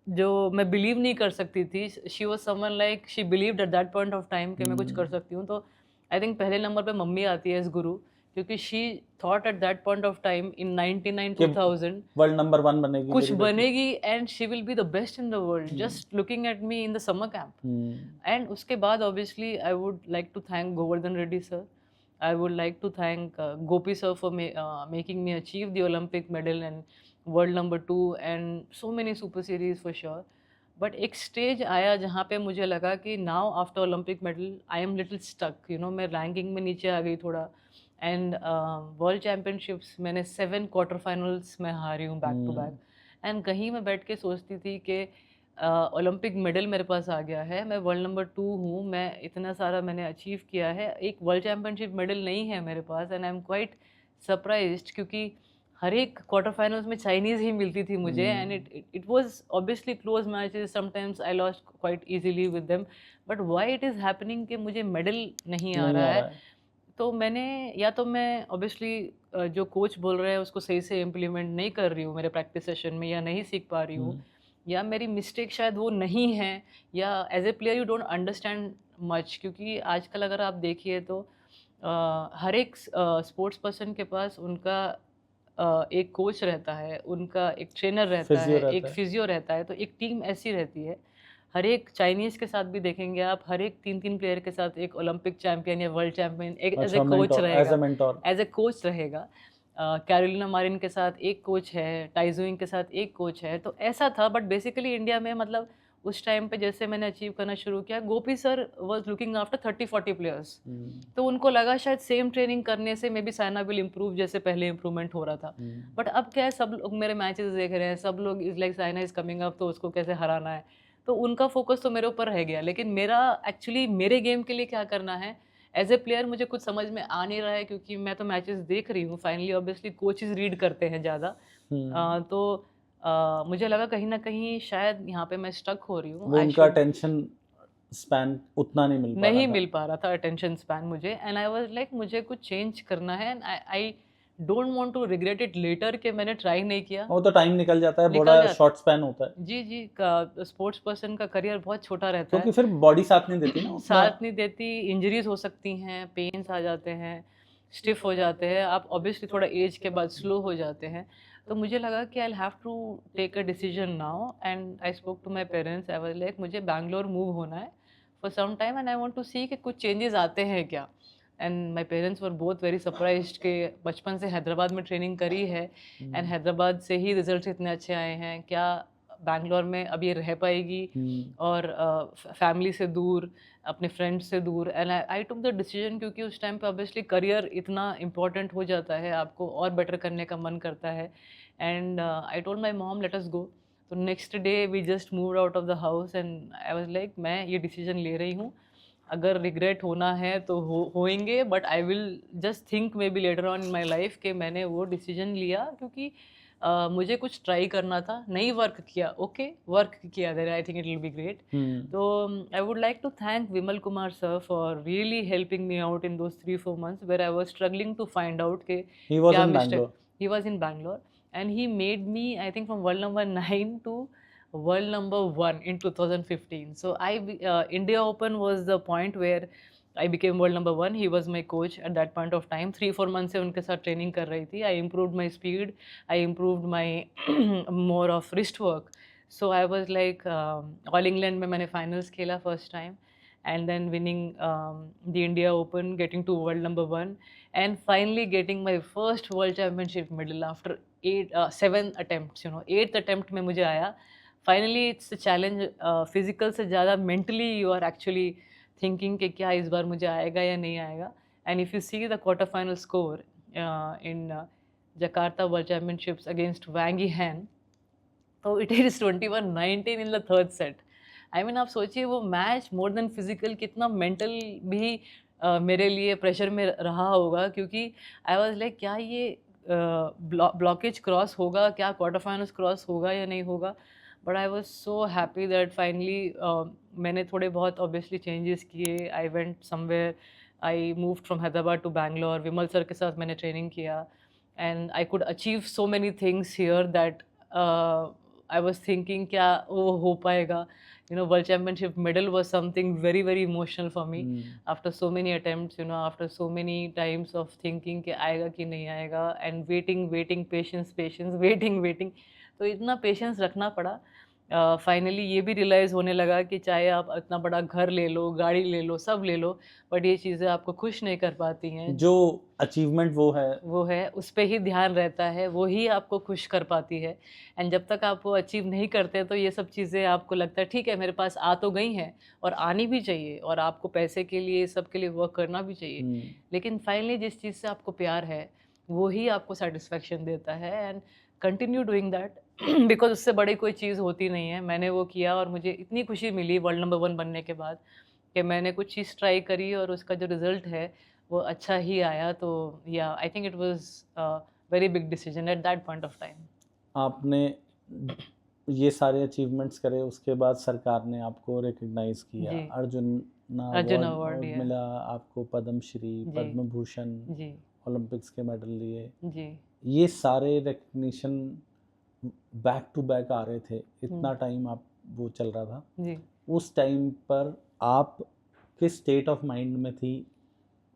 Speaker 2: जो मैं बिलीव नहीं कर सकती थी, she was someone like she believed eight that point of time कि मैं कुछ कर सकती हूँ। तो आई थिंक पहले नंबर पे मम्मी आती है एज़ गुरु, क्योंकि she thought at that point of time in 99
Speaker 1: कि
Speaker 2: 2000
Speaker 1: वर्ल्ड नंबर 1 बनेगी
Speaker 2: कुछ
Speaker 1: मेरी बेटी।
Speaker 2: बनेगी and she will be the best in the world just looking at me in the summer camp. And उसके बाद obviously I would like to thank Govardhan Reddy sir, I would like to thank Gopi sir for making me achieve the Olympic medal and world number 2 and so many super series for sure. But एक stage आया जहाँ पे मुझे लगा कि now after Olympic medal I am little stuck, you know, मैं ranking में नीचे आ गई थोड़ा। एंड वर्ल्ड चैम्पियनशिप्स मैंने 7 क्वार्टर फाइनल्स में हारी हूँ बैक टू बैक। एंड कहीं मैं बैठ के सोचती थी कि ओलंपिक मेडल मेरे पास आ गया है, मैं वर्ल्ड नंबर 2 हूँ, मैं इतना सारा मैंने अचीव किया है, एक वर्ल्ड चैम्पियनशिप मेडल नहीं है मेरे पास। And I am quite surprised क्योंकि हर एक क्वार्टर फाइनल्स में चाइनीज़ ही मिलती थी मुझे and it was obviously close matches, sometimes I lost quite easily with them, but why it is happening कि मुझे मेडल नहीं आ
Speaker 1: नहीं
Speaker 2: रहा
Speaker 1: आ
Speaker 2: है।
Speaker 1: रहा है।
Speaker 2: तो मैंने या तो मैं ऑब्वियसली जो कोच बोल रहे हैं उसको सही से इम्प्लीमेंट नहीं कर रही हूँ मेरे प्रैक्टिस सेशन में या नहीं सीख पा रही हूँ, या मेरी मिस्टेक शायद वो नहीं है, या as a player you don't understand much. क्योंकि आजकल अगर आप देखिए तो हर एक स्पोर्ट्स पर्सन के पास उनका एक कोच रहता है, उनका एक ट्रेनर रहता
Speaker 1: फिजियो
Speaker 2: है, एक
Speaker 1: रहता है।
Speaker 2: फिजियो रहता है, तो एक टीम ऐसी रहती है। हर एक चाइनीज़ के साथ भी देखेंगे आप, हर एक 3-3 प्लेयर के साथ एक ओलंपिक चैंपियन या वर्ल्ड चैंपियन एक एज़ ए
Speaker 1: अच्छा,
Speaker 2: कोच
Speaker 1: मेंटोर, एज
Speaker 2: रहेगा,
Speaker 1: a mentor.
Speaker 2: As a coach रहेगा। कैरोलिना मारिन के साथ एक कोच है, टाइज़ुइंग के साथ एक कोच है, तो ऐसा था। बट बेसिकली इंडिया में मतलब उस टाइम पे जैसे मैंने अचीव करना शुरू किया, Gopi sir was looking after 30-40 players. तो उनको लगा शायद सेम ट्रेनिंग करने से maybe Saina will improve जैसे पहले इम्प्रूवमेंट हो रहा था। बट अब क्या है, सब लोग मेरे मैचेस देख रहे हैं, सब लोग is like Saina is coming up, तो उसको कैसे हराना है। तो उनका फोकस तो मेरे ऊपर रह गया, लेकिन मेरा एक्चुअली मेरे गेम के लिए क्या करना है एज़ ए प्लेयर मुझे कुछ समझ में आ नहीं रहा है, क्योंकि मैं तो मैचेस देख रही हूँ, फाइनली ऑब्वियसली कोचेस रीड करते हैं ज़्यादा। तो मुझे लगा कहीं न कहीं शायद यहाँ पे मैं स्टक हो रही हूँ।
Speaker 1: वो
Speaker 2: आई
Speaker 1: उनका
Speaker 2: शुड
Speaker 1: अटेंशन स्पैन उतना नहीं मिल पा रहा
Speaker 2: नहीं
Speaker 1: था।
Speaker 2: मिल पा रहा था अटेंशन स्पैन मुझे, एंड आई वाज़ लाइक मुझे कुछ चेंज करना है and I I don't want to regret it later कि मैंने ट्राई नहीं किया।
Speaker 1: वो तो टाइम निकल जाता है,
Speaker 2: निकल
Speaker 1: बड़ा
Speaker 2: जाता
Speaker 1: शॉर्ट स्पैन होता है।
Speaker 2: जी, जी, का स्पोर्ट्स पर्सन का करियर बहुत छोटा रहता है।
Speaker 1: क्योंकि फिर बॉडी साथ नहीं देती ना उतना।
Speaker 2: साथ नहीं देती, इंजरीज़ हो सकती हैं, पेन्स आ जाते हैं, स्टिफ़ हो जाते हैं, आप ऑब्वियसली थोड़ा एज के बाद स्लो हो जाते हैं। तो मुझे लगा कि I will have to take a decision now and I spoke to my parents, I was like मुझे बैंगलोर मूव होना है for some time and I want to see कि कुछ चेंजेस आते हैं क्या? And my parents were both very surprised कि बचपन से हैदराबाद में ट्रेनिंग करी है एंड हैदराबाद से ही रिज़ल्ट्स इतने अच्छे आए हैं, क्या बैंगलोर में अब ये रह पाएगी और फैमिली से दूर, अपने फ्रेंड्स से दूर। And I took the decision, क्योंकि उस टाइम पे ऑब्वियसली करियर इतना इम्पोर्टेंट हो जाता है, आपको और बेटर करने का मन करता है। And I told my mom let us go. तो next day we just moved out of the house and I was like मैं ये डिसीजन ले रही हूँ, अगर रिग्रेट होना है तो होएंगे, but I will just think maybe later on in my life कि मैंने वो डिसीजन लिया क्योंकि मुझे कुछ ट्राई करना था, नहीं वर्क किया, ओके वर्क किया there I think it will be great. तो I would like to thank Vimal Kumar sir for really helping me out in those 3-4 months where I was struggling to find out के
Speaker 1: he was
Speaker 2: क्या
Speaker 1: in
Speaker 2: mistake.
Speaker 1: Bangalore.
Speaker 2: He was in Bangalore and he made me I think from world number 9 to world number 1 in 2015. So India Open was the point where I became world number 1. He was my coach at that point of time. 3-4 months से उनके साथ training कर रही थी. I improved my speed. I improved my more of wrist work. So I was like All England में मैंने finals खेला first time, and then winning the India Open, getting to world number 1, and finally getting my first world championship medal after 7 attempts. You know, 8th attempt में मुझे आया. Finally it's challenge, physical से ज़्यादा mentally you are actually thinking कि क्या इस बार मुझे आएगा या नहीं आएगा। And if you see the quarter final score in Jakarta world championships against Wang Yihan, तो it is 21-19 in the third set. I mean आप सोचिए वो मैच मोर देन फिजिकल कितना मेंटल भी मेरे लिए प्रेशर में रहा होगा, क्योंकि आई वाज लाइक क्या ये ब्लॉकेज क्रॉस होगा क्या, क्वार्टर फाइनल्स क्रॉस होगा या नहीं होगा, but I was so happy that finally मैंने थोड़े बहुत ऑब्वियसली चेंजेस किए. I went somewhere, I move from Hyderabad to Bangalore. Vimal sir के साथ मैंने ट्रेनिंग किया and I could achieve so many things here that I was thinking क्या वो हो पाएगा. World Championship medal was something very very emotional for me. After so many attempts, after so many times of thinking कि आएगा कि नहीं आएगा, and waiting patience waiting, तो इतना पेशेंस रखना पड़ा. फाइनली ये भी रियलाइज़ होने लगा कि चाहे आप इतना बड़ा घर ले लो, गाड़ी ले लो, सब ले लो, बट ये चीज़ें आपको खुश नहीं कर पाती हैं.
Speaker 1: जो अचीवमेंट
Speaker 2: वो है उस पे ही ध्यान रहता है, वो ही आपको खुश कर पाती है. एंड जब तक आप वो अचीव नहीं करते तो ये सब चीज़ें आपको लगता है ठीक है मेरे पास आ तो गई हैं, और आनी भी चाहिए, और आपको पैसे के लिए सब के लिए वर्क करना भी चाहिए. लेकिन फाइनली जिस चीज़ से आपको प्यार है वो ही आपको सेटिस्फेक्शन देता है. And continue doing that because उससे बड़ी कोई चीज़ होती नहीं है. मैंने वो किया और मुझे इतनी खुशी मिली वर्ल्ड नंबर 1 बनने के बाद कि मैंने कुछ चीज़ ट्राई करी और उसका जो रिज़ल्ट है वो अच्छा ही आया. तो या आई think it was very big decision at that point of time.
Speaker 1: आपने ये सारे अचीवमेंट्स करे, उसके बाद सरकार ने आपको रिकग्नाइज किया,
Speaker 2: जी.
Speaker 1: अर्जुन
Speaker 2: अवार्ड
Speaker 1: अवार्ड मिला आपको, पद्मश्री,
Speaker 2: जी.
Speaker 1: पद्म भूषण,
Speaker 2: जी
Speaker 1: ओलंपिक्स के मेडल लिए.
Speaker 2: जी
Speaker 1: ये सारे रिकग्निशन बैक टू बैक आ रहे थे, इतना टाइम आप वो चल रहा था.
Speaker 2: जी.
Speaker 1: उस टाइम पर आप किस स्टेट ऑफ माइंड में थी?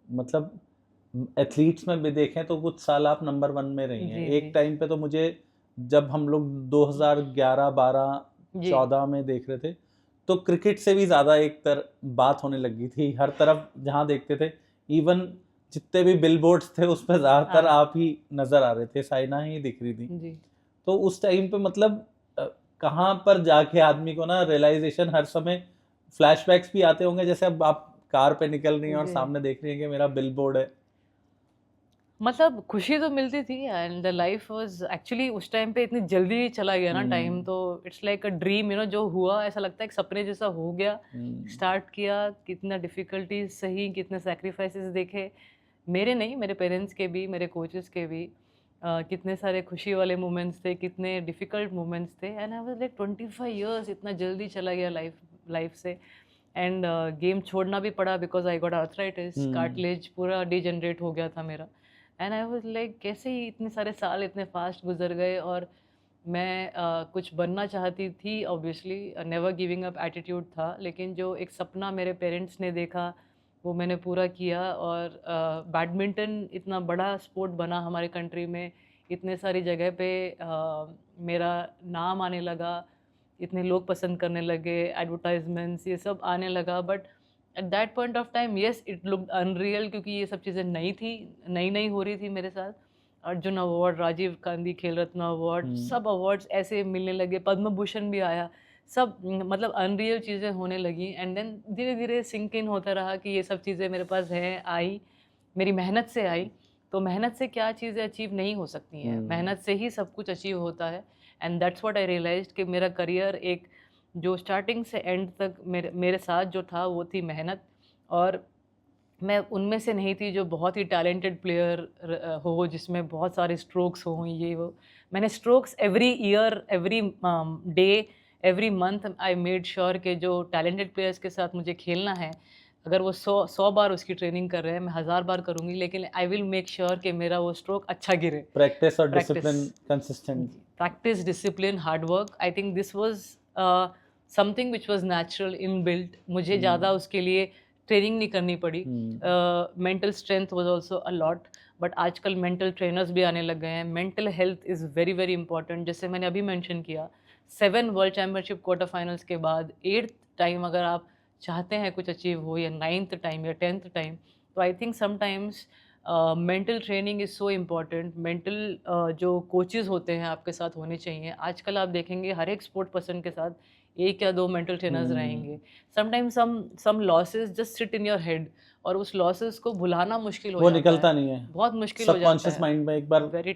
Speaker 1: मतलब एथलीट्स में भी देखें तो कुछ साल आप नंबर 1 में रही हैं.
Speaker 2: जी,
Speaker 1: एक
Speaker 2: जी.
Speaker 1: टाइम पे तो मुझे, जब हम लोग 2011, 12,
Speaker 2: जी.
Speaker 1: 14 में देख रहे थे तो क्रिकेट से भी ज़्यादा बात होने लगी थी. हर तरफ जहाँ देखते थे, इवन जितने भी बिलबोर्ड्स थे उस पर ज़्यादातर
Speaker 2: हाँ.
Speaker 1: आप ही नज़र आ रहे थे, साइना ही दिख रही थी.
Speaker 2: जी.
Speaker 1: तो उस टाइम पे मतलब कहाँ पर जाके आदमी को ना रियलाइजेशन, हर समय फ्लैशबैक्स भी आते होंगे, जैसे अब आप कार पे निकल रही हैं और
Speaker 2: जी.
Speaker 1: सामने देख रही हैं कि मेरा बिलबोर्ड है.
Speaker 2: मतलब खुशी तो मिलती थी and the life was actually उस टाइम पे इतनी जल्दी चला गया ना टाइम. तो इट्स लाइक अ ड्रीम, जो हुआ ऐसा लगता है एक सपने जैसा हो गया. स्टार्ट किया, कितना डिफ़िकल्टीज सही, कितने सैक्रिफाइसेस देखे, मेरे नहीं, मेरे पेरेंट्स के भी, मेरे कोचेस के भी. कितने सारे खुशी वाले मोमेंट्स थे, कितने डिफ़िकल्ट मोमेंट्स थे. And I was like 25 years इतना जल्दी चला गया लाइफ से. एंड गेम छोड़ना भी पड़ा because I got arthritis. Cartilage पूरा डिजनरेट हो गया था मेरा. एंड आई वाज लाइक कैसे ही इतने सारे साल इतने फास्ट गुजर गए. और मैं कुछ बनना चाहती थी obviously, never giving up attitude था, लेकिन जो एक सपना मेरे पेरेंट्स ने देखा वो मैंने पूरा किया. और बैडमिंटन इतना बड़ा स्पोर्ट बना हमारे कंट्री में, इतने सारी जगह पे मेरा नाम आने लगा, इतने लोग पसंद करने लगे, एडवर्टाइजमेंट्स ये सब आने लगा. But at that point of time yes it looked unreal, क्योंकि ये सब चीज़ें नई हो रही थी मेरे साथ. अर्जुन अवार्ड, राजीव गांधी खेल रत्न अवार्ड, सब अवार्ड्स ऐसे मिलने लगे, पद्म भूषण भी आया, सब मतलब अनरियल चीज़ें होने लगी. एंड देन धीरे धीरे सिंक इन होता रहा कि ये सब चीज़ें मेरे पास हैं, आई मेरी मेहनत से आई. तो मेहनत से क्या चीज़ें अचीव नहीं हो सकती हैं, मेहनत से ही सब कुछ अचीव होता है. And that's what I realized कि मेरा करियर एक जो स्टार्टिंग से एंड तक मेरे साथ जो था वो थी मेहनत. और मैं उनमें से नहीं थी जो बहुत ही टैलेंटेड प्लेयर हो, जिसमें बहुत सारे स्ट्रोक्स हों, ये वो. मैंने strokes every year, every day, every month I made sure कि जो टैलेंटेड प्लेयर्स के साथ मुझे खेलना है, अगर वो 100 बार उसकी ट्रेनिंग कर रहे हैं, मैं 1000 बार करूँगी, लेकिन आई विल मेक श्योर कि मेरा वो स्ट्रोक अच्छा गिरे.
Speaker 1: प्रैक्टिस और discipline, consistent
Speaker 2: practice, discipline, hard work. I think this was something which was natural, inbuilt. मुझे ज़्यादा उसके लिए ट्रेनिंग नहीं करनी पड़ी. Mental strength was also a lot. But आजकल मेंटल ट्रेनर्स भी आने लग गए हैं. Mental health is very very important. जैसे मैंने अभी मेंशन किया, 7 वर्ल्ड चैम्पियनशिप क्वार्टर फाइनल्स के बाद 8th टाइम अगर आप चाहते हैं कुछ अचीव हो, या 9th टाइम या 10th टाइम, तो I think sometimes mental training is so important. Mental जो कोचेज़ होते हैं आपके साथ होने चाहिए. आजकल आप देखेंगे हर एक स्पोर्ट पर्सन के साथ एक या दो मेंटल ट्रेनर्स रहेंगे. Sometimes some losses just sit in your head, और उस लॉसेस को भुलाना मुश्किल हो
Speaker 1: वो
Speaker 2: जाता
Speaker 1: निकलता
Speaker 2: है,
Speaker 1: नहीं है,
Speaker 2: बहुत मुश्किल हो जाता
Speaker 1: सबकॉन्शियस
Speaker 2: है.
Speaker 1: माइंड में एक बार
Speaker 2: वेरी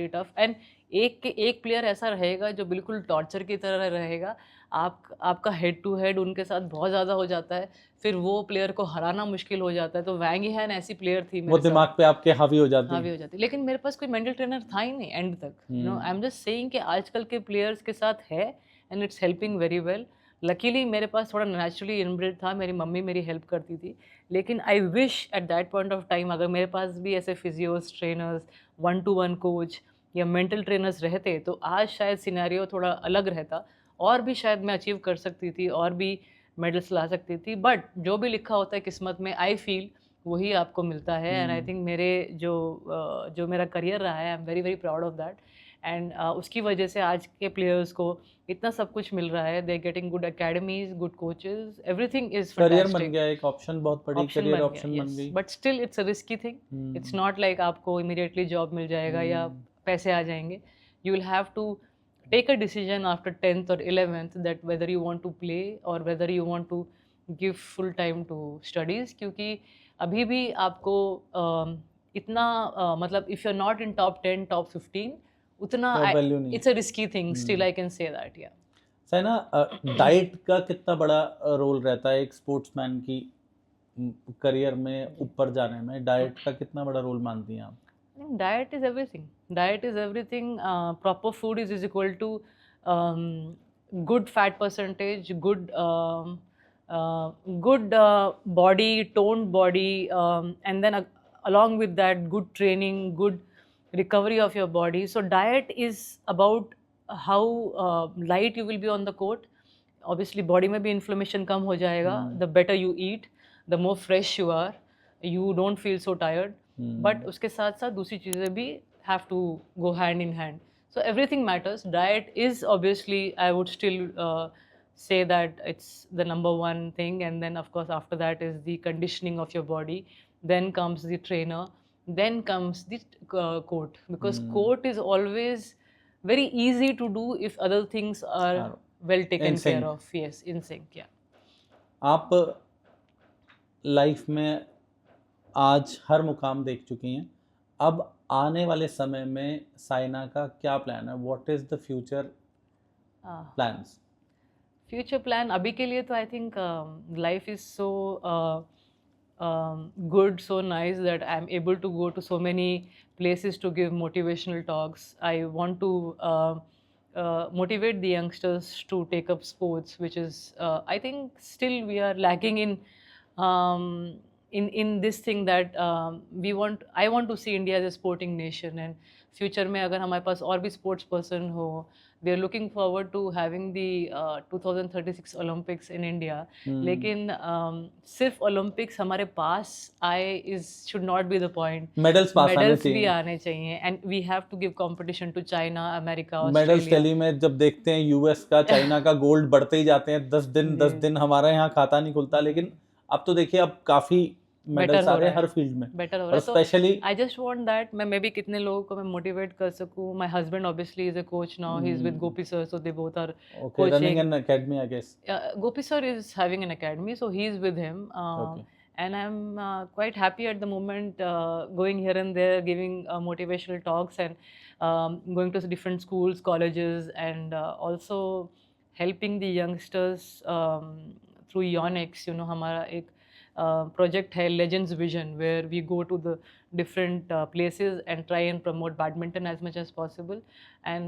Speaker 2: टफ. एंड एक प्लेयर ऐसा रहेगा जो बिल्कुल टॉर्चर की तरह रहेगा. आपका हेड टू हेड उनके साथ बहुत ज़्यादा हो जाता है, फिर वो प्लेयर को हराना मुश्किल हो जाता है. तो वैंग हैन ऐसी प्लेयर थी
Speaker 1: वो
Speaker 2: मेरे साथ,
Speaker 1: दिमाग पे आपके हावी हो जाती
Speaker 2: हावी
Speaker 1: है।
Speaker 2: हो जाती. लेकिन मेरे पास कोई मेंटल ट्रेनर था ही नहीं एंड तक. आई एम जस्ट सेइंग कि आजकल के प्लेयर्स के साथ है, and it's helping very well. Luckily मेरे पास थोड़ा नेचुरली इनब्रिड था, मेरी मम्मी मेरी हेल्प करती थी. लेकिन I wish eight that point of time अगर मेरे पास भी ऐसे फिजियोस, ट्रेनर्स, 1-to-1 कोच या मेंटल ट्रेनर्स रहते तो आज शायद सिनेरियो थोड़ा अलग रहता, और भी शायद मैं अचीव कर सकती थी, और भी मेडल्स ला सकती थी. बट जो भी लिखा होता है किस्मत में, आई फील वही आपको मिलता है. एंड आई थिंक मेरे जो मेरा करियर रहा है, I am very very proud of that. And उसकी वजह से आज के प्लेयर्स को इतना सब कुछ मिल रहा है. They are getting good academies, good coaches, everything is
Speaker 1: career बन
Speaker 2: फैंटास्टिक.
Speaker 1: गया, एक ऑप्शन, बहुत बड़ी करियर ऑप्शन बन गई.
Speaker 2: But still it's a risky thing. It's not like आपको इमीडिएटली जॉब मिल जाएगा या पैसे आ जाएंगे. You will have to take a decision after 10th or 11th that whether you want to play or whether you want to give full time to studies. क्योंकि अभी भी आपको इतना मतलब if you're not in top 10, top 15, उतना
Speaker 1: तो value नहीं है.
Speaker 2: it's a risky thing. Still I can say that, yeah.
Speaker 1: सही ना. डाइट का कितना बड़ा रोल रहता है एक स्पोर्ट्समैन की करियर में ऊपर जाने में? डाइट का कितना बड़ा रोल मानती हैं आप?
Speaker 2: I think diet is everything. Diet is everything. Proper food is equal to good fat percentage, good body, toned body, and then along with that, good training, good recovery of your body. So diet is about how light you will be on the court. Obviously, body में भी inflammation कम हो जाएगा. The better you eat, the more fresh you are. You don't feel so tired. But उसके साथ साथ दूसरी चीज़ें भी have to go hand in hand. So everything matters. Diet is obviously I would still say that it's the number one thing, and then of course after that is the conditioning of your body, then comes the trainer, then comes the court, because court is always very easy to do if other things are well taken care of. Yes, in sync. Yeah.
Speaker 1: आप life में आज हर मुकाम देख चुकी हैं. अब आने वाले समय में साइना का क्या प्लान है? What is the future plans?
Speaker 2: Future plan अभी के लिए तो I think life is so good, so nice that I'm able to go to so many places to give motivational talks. I want to motivate the youngsters to take up sports, which is I think still we are lacking in this thing that I want to see India as a sporting nation. And future में अगर हमारे पास और भी sports person हो, we are looking forward to having the 2036 Olympics in India. लेकिन सिर्फ Olympics हमारे पास आए should not be the point.
Speaker 1: Medals पास आने
Speaker 2: मेडल्स भी
Speaker 1: चाहिए.
Speaker 2: आने चाहिए, and we have to give competition to China, America,
Speaker 1: medals
Speaker 2: Australia.
Speaker 1: Tally में जब देखते हैं यूएस का, चाइना का गोल्ड बढ़ते ही जाते हैं. 10 दिन हमारा यहाँ खाता नहीं खुलता. लेकिन अब तो देखिए, अब काफी मेडल्स आ रहे हैं हर फील्ड में.
Speaker 2: बेटर हो रहा
Speaker 1: और
Speaker 2: है.
Speaker 1: Specially
Speaker 2: I just want that मैं भी कितने लोगों को मैं मोटिवेट कर सकूं. My husband obviously is a coach now. He is with Gopi sir, so they both are
Speaker 1: okay, running an academy I guess.
Speaker 2: Gopi sir is having an academy, so he is with him.
Speaker 1: Okay.
Speaker 2: And I'm quite happy at the moment going here and there, giving motivational talks, and going to different schools, colleges, and also helping the youngsters through Yonex. You know, हमारा एक project है Legends Vision, where we go to the different places and try and promote badminton as much as possible. And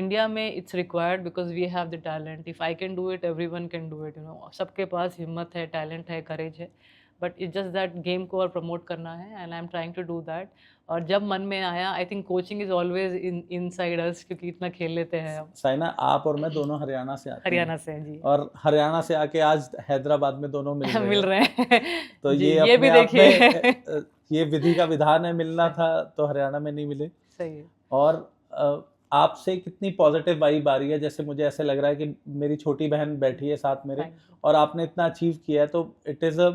Speaker 2: India में it's required because we have the talent. If I can do it, everyone can do it. You know, सबके पास हिम्मत है, talent है, courage है. But it's just that game को और promote करना है, and I'm trying to do that. और जब मन में आया, I think coaching is always inside us, क्योंकि इतना खेल लेते हैं हम.
Speaker 1: साइना, आप और मैं दोनों हरियाणा से आते हैं.
Speaker 2: हरियाणा से हैं जी.
Speaker 1: और हरियाणा से आके आज हैदराबाद में दोनों मिल रहे
Speaker 2: हैं.
Speaker 1: तो
Speaker 2: जी,
Speaker 1: ये
Speaker 2: ये
Speaker 1: अपने
Speaker 2: भी
Speaker 1: आप
Speaker 2: देखिए.
Speaker 1: में ये विधि का विधान है. मिलना था तो हरियाणा में नहीं मिले.
Speaker 2: सही है.
Speaker 1: और आपसे कितनी पॉजिटिव वाइब आ रही है. जैसे मुझे ऐसे लग रहा है कि मेरी छोटी बहन बैठी है साथ मेरे, और आपने इतना अचीव किया है, तो it is a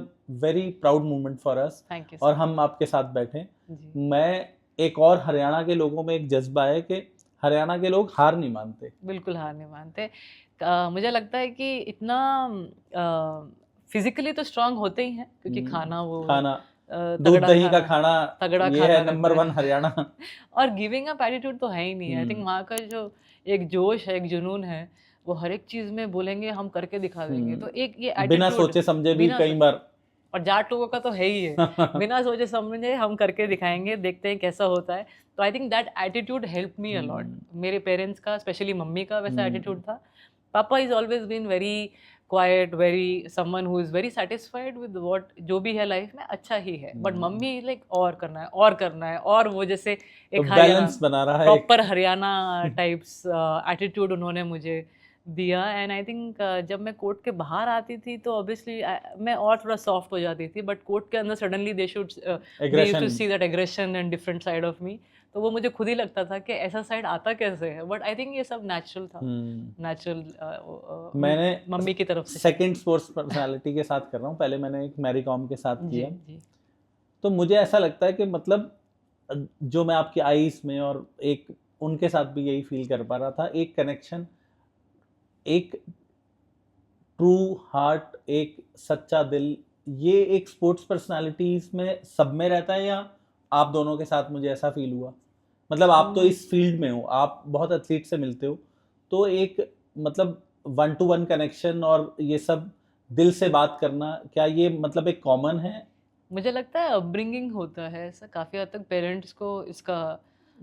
Speaker 1: very proud moment for us. और हम आपके साथ बैठे. मैं एक और हरियाणा के लोगों में एक जज्बा है कि हरियाणा के लोग हार नहीं मानते.
Speaker 2: बिल्कुल हार नहीं मानते. मुझे लगता है कि इतना फिजिकली तो स्ट्रांग होते ही हैं क्योंकि खाना वो
Speaker 1: खाना दूध
Speaker 2: तगड़ा
Speaker 1: दही का
Speaker 2: खाना
Speaker 1: खाना ये है
Speaker 2: रहता
Speaker 1: नंबर
Speaker 2: है।
Speaker 1: 1 हरियाणा।
Speaker 2: और गिविंग अप एटीट्यूड तो है ही नहीं। आई थिंक वहाँ का जो एक जोश है, एक जुनून है, वो हर एक चीज़ में बोलेंगे हम करके दिखा देंगे। तो एक ये
Speaker 1: बिना
Speaker 2: एटीट्यूड
Speaker 1: सोचे समझे भी
Speaker 2: बिना
Speaker 1: कई बार
Speaker 2: और जाट लोगों का तो है ही है। बिना सोचे समझे हम करके दिखाएँगे, देखते हैं कैसा होता है। तो I think that attitude helped me a lot. मेरे पेरेंट्स का, स्पेशली मम्मी का वैसा एटीट्यूड था। पापा is always been very quiet, very someone who is very satisfied with what जो भी है लाइफ में अच्छा ही है। बट मम्मी लाइक और करना है, और करना है, और वो जैसे
Speaker 1: तो
Speaker 2: एक हरियाणा
Speaker 1: बैलेंस बना रहा है
Speaker 2: प्रॉपर हरियाणा टाइप्स एटीट्यूड उन्होंने मुझे दिया। एंड आई थिंक जब मैं कोर्ट के बाहर आती थी तो ऑब्वियसली मैं और थोड़ा सॉफ्ट हो जाती थी, बट कोर्ट के अंदर suddenly they used to
Speaker 1: aggression.
Speaker 2: See that aggression and different side of me. तो वो मुझे खुद ही लगता था कि ऐसा साइड आता कैसे है। बट आई थिंक ये सब नेचुरल था, नेचुरल
Speaker 1: मैंने
Speaker 2: मम्मी की तरफ से।
Speaker 1: सेकंड स्पोर्ट्स पर्सनालिटी के साथ कर रहा हूँ, पहले मैंने एक मैरी कॉम के साथ
Speaker 2: जी
Speaker 1: किया।
Speaker 2: जी
Speaker 1: तो मुझे ऐसा लगता है कि मतलब जो मैं आपकी आईज में और एक उनके साथ भी यही फील कर पा रहा था, एक कनेक्शन, एक ट्रू हार्ट, एक सच्चा दिल, ये एक स्पोर्ट्स पर्सनालिटीज में सब में रहता है, या आप दोनों के साथ मुझे ऐसा फील हुआ? मतलब आप तो इस फील्ड में हो, आप बहुत एथलीट से मिलते हो, तो एक मतलब 1 to 1 कनेक्शन और ये सब दिल से बात करना, क्या ये मतलब एक कॉमन है?
Speaker 2: मुझे लगता है अपब्रिंगिंग होता है ऐसा। काफ़ी हद तक पेरेंट्स को इसका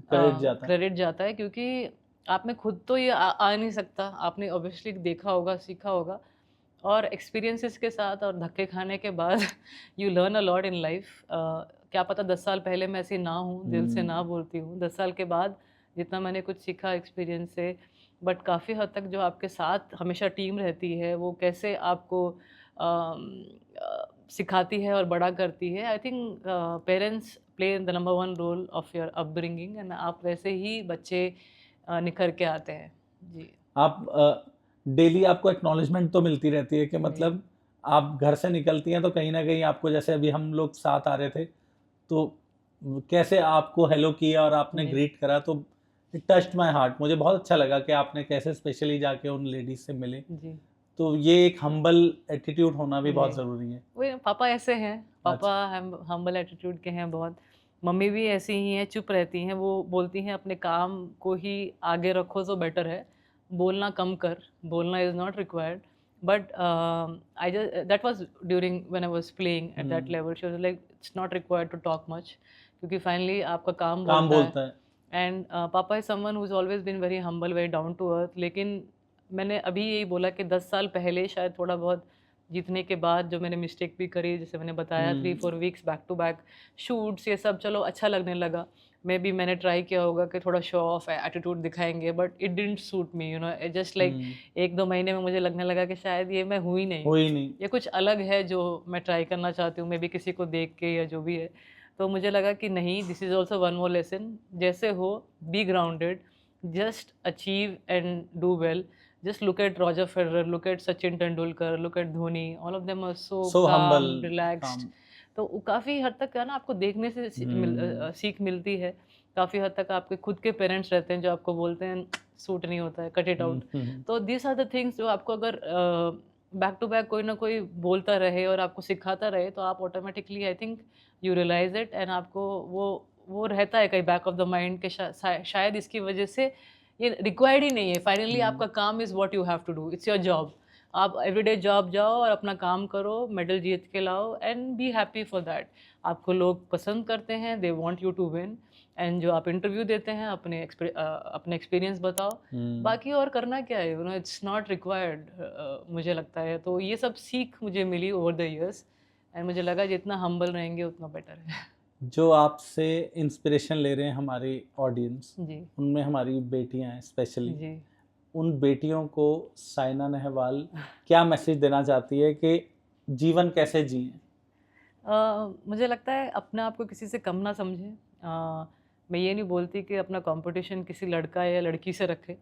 Speaker 1: क्रेडिट जाता है।
Speaker 2: क्रेडिट जाता है क्योंकि आप में खुद तो ये आ नहीं सकता। आपने ऑब्वियसली देखा होगा, सीखा होगा, और एक्सपीरियंसेस के साथ और धक्के खाने के बाद you learn a lot in life. क्या पता 10 साल पहले मैं ऐसी ना हूँ, दिल से ना बोलती हूँ। 10 साल के बाद जितना मैंने कुछ सीखा एक्सपीरियंस से, बट काफ़ी हद तक जो आपके साथ हमेशा टीम रहती है वो कैसे आपको सिखाती है और बड़ा करती है। I think parents play the number 1 role of your upbringing, and आप वैसे ही बच्चे निखर के आते हैं। जी
Speaker 1: आप डेली आपको एक्नॉलेजमेंट तो मिलती रहती है कि
Speaker 2: जी
Speaker 1: मतलब आप घर से निकलती हैं तो कहीं ना कहीं आपको, जैसे अभी हम लोग साथ आ रहे थे तो कैसे आपको हेलो किया और आपने
Speaker 2: जी
Speaker 1: ग्रीट करा, तो इट टच्ड माय हार्ट। मुझे बहुत अच्छा लगा कि आपने कैसे स्पेशली जाके उन लेडीज से मिले।
Speaker 2: जी
Speaker 1: तो ये एक हम्बल एटीट्यूड होना भी बहुत
Speaker 2: जी।
Speaker 1: ज़रूरी है।
Speaker 2: वही पापा ऐसे हैं। पापा
Speaker 1: अच्छा।
Speaker 2: हम्बल एटीट्यूड के हैं बहुत। मम्मी भी ऐसी ही हैं, चुप रहती हैं। वो बोलती हैं अपने काम को ही आगे रखो तो बेटर है, बोलना कम कर। बोलना is not required. But I just that was during when I was playing at that level. She was like it's not required to talk much, क्योंकि फाइनली आपका काम
Speaker 1: काम
Speaker 2: बोलता है।
Speaker 1: बोलता है।
Speaker 2: एंड पापा is someone who is always been very humble, very down to earth. लेकिन मैंने अभी यही बोला कि 10 साल पहले शायद थोड़ा बहुत जीतने के बाद जो मैंने मिस्टेक भी करी, जैसे मैंने बताया 3-4 weeks back to back shoots, ये सब चलो अच्छा लगने लगा। मैंने ट्राई किया होगा कि थोड़ा शो ऑफ एटीट्यूड दिखाएंगे, but it didn't suit me, you know. Just like 1-2 महीने में मुझे लगने लगा कि शायद ये मैं हूँ ही नहीं,
Speaker 1: हो ही नहीं।
Speaker 2: ये कुछ अलग है जो मैं ट्राई करना चाहती हूँ, मे बी किसी को देख के या जो भी है। तो मुझे लगा कि नहीं, this is also one more lesson. जैसे हो, be grounded, just achieve and do well. Just look at Roger Federer, look at Sachin Tendulkar, look at Dhoni. All of them are so
Speaker 1: so humble,
Speaker 2: calm, relaxed.
Speaker 1: काम।
Speaker 2: तो काफ़ी हद तक क्या ना आपको देखने से सीख मिलती है। काफ़ी हद तक आपके खुद के पेरेंट्स रहते हैं जो आपको बोलते हैं सूट नहीं होता है, कट इट आउट। तो दिस आर द थिंग्स जो आपको अगर बैक टू बैक कोई ना कोई बोलता रहे और आपको सिखाता रहे, तो आप automatically I think you realize it, and आपको वो रहता है कहीं बैक ऑफ द माइंड के शायद इसकी वजह से ये रिक्वायर्ड ही नहीं है। फाइनली आपका काम is what you have to do, it's your job. आप एवरीडे जॉब जाओ और अपना काम करो, मेडल जीत के लाओ, and be happy for that. आपको लोग पसंद करते हैं, they want you to win. And जो आप इंटरव्यू देते हैं अपने एक्सपीरियंस बताओ। बाकी और करना क्या है, you know, it's not required मुझे लगता है। तो ये सब सीख मुझे मिली ओवर द ईयर्स, एंड मुझे लगा जितना हम्बल रहेंगे उतना बेटर है।
Speaker 1: जो आपसे इंस्पिरेशन ले रहे हैं हमारी ऑडियंस,
Speaker 2: जी
Speaker 1: उनमें हमारी बेटियां हैं स्पेशली।
Speaker 2: जी।
Speaker 1: उन बेटियों को साइना नेहवाल क्या मैसेज देना चाहती है कि जीवन कैसे जिएं?
Speaker 2: मुझे लगता है अपने आप को किसी से कम ना समझें। मैं ये नहीं बोलती कि अपना कंपटीशन किसी लड़का या लड़की से रखें।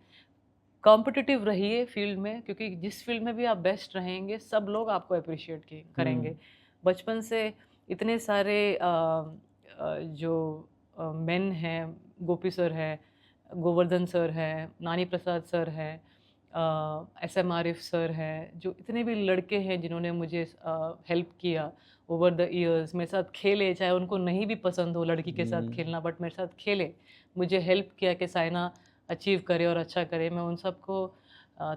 Speaker 2: कॉम्पिटिटिव रहिए फील्ड में, क्योंकि जिस फील्ड में भी आप बेस्ट रहेंगे सब लोग आपको अप्रिशिएट करेंगे। बचपन से इतने सारे जो मेन हैं, गोपी सर हैं, गोवर्धन सर हैं, नानी प्रसाद सर हैं, SM आरिफ सर हैं, जो इतने भी लड़के हैं जिन्होंने मुझे हेल्प किया ओवर द ईयर्स, मेरे साथ खेले, चाहे उनको नहीं भी पसंद हो लड़की के साथ खेलना, बट मेरे साथ खेले, मुझे हेल्प किया कि साइना अचीव करे और अच्छा करे। मैं उन सबको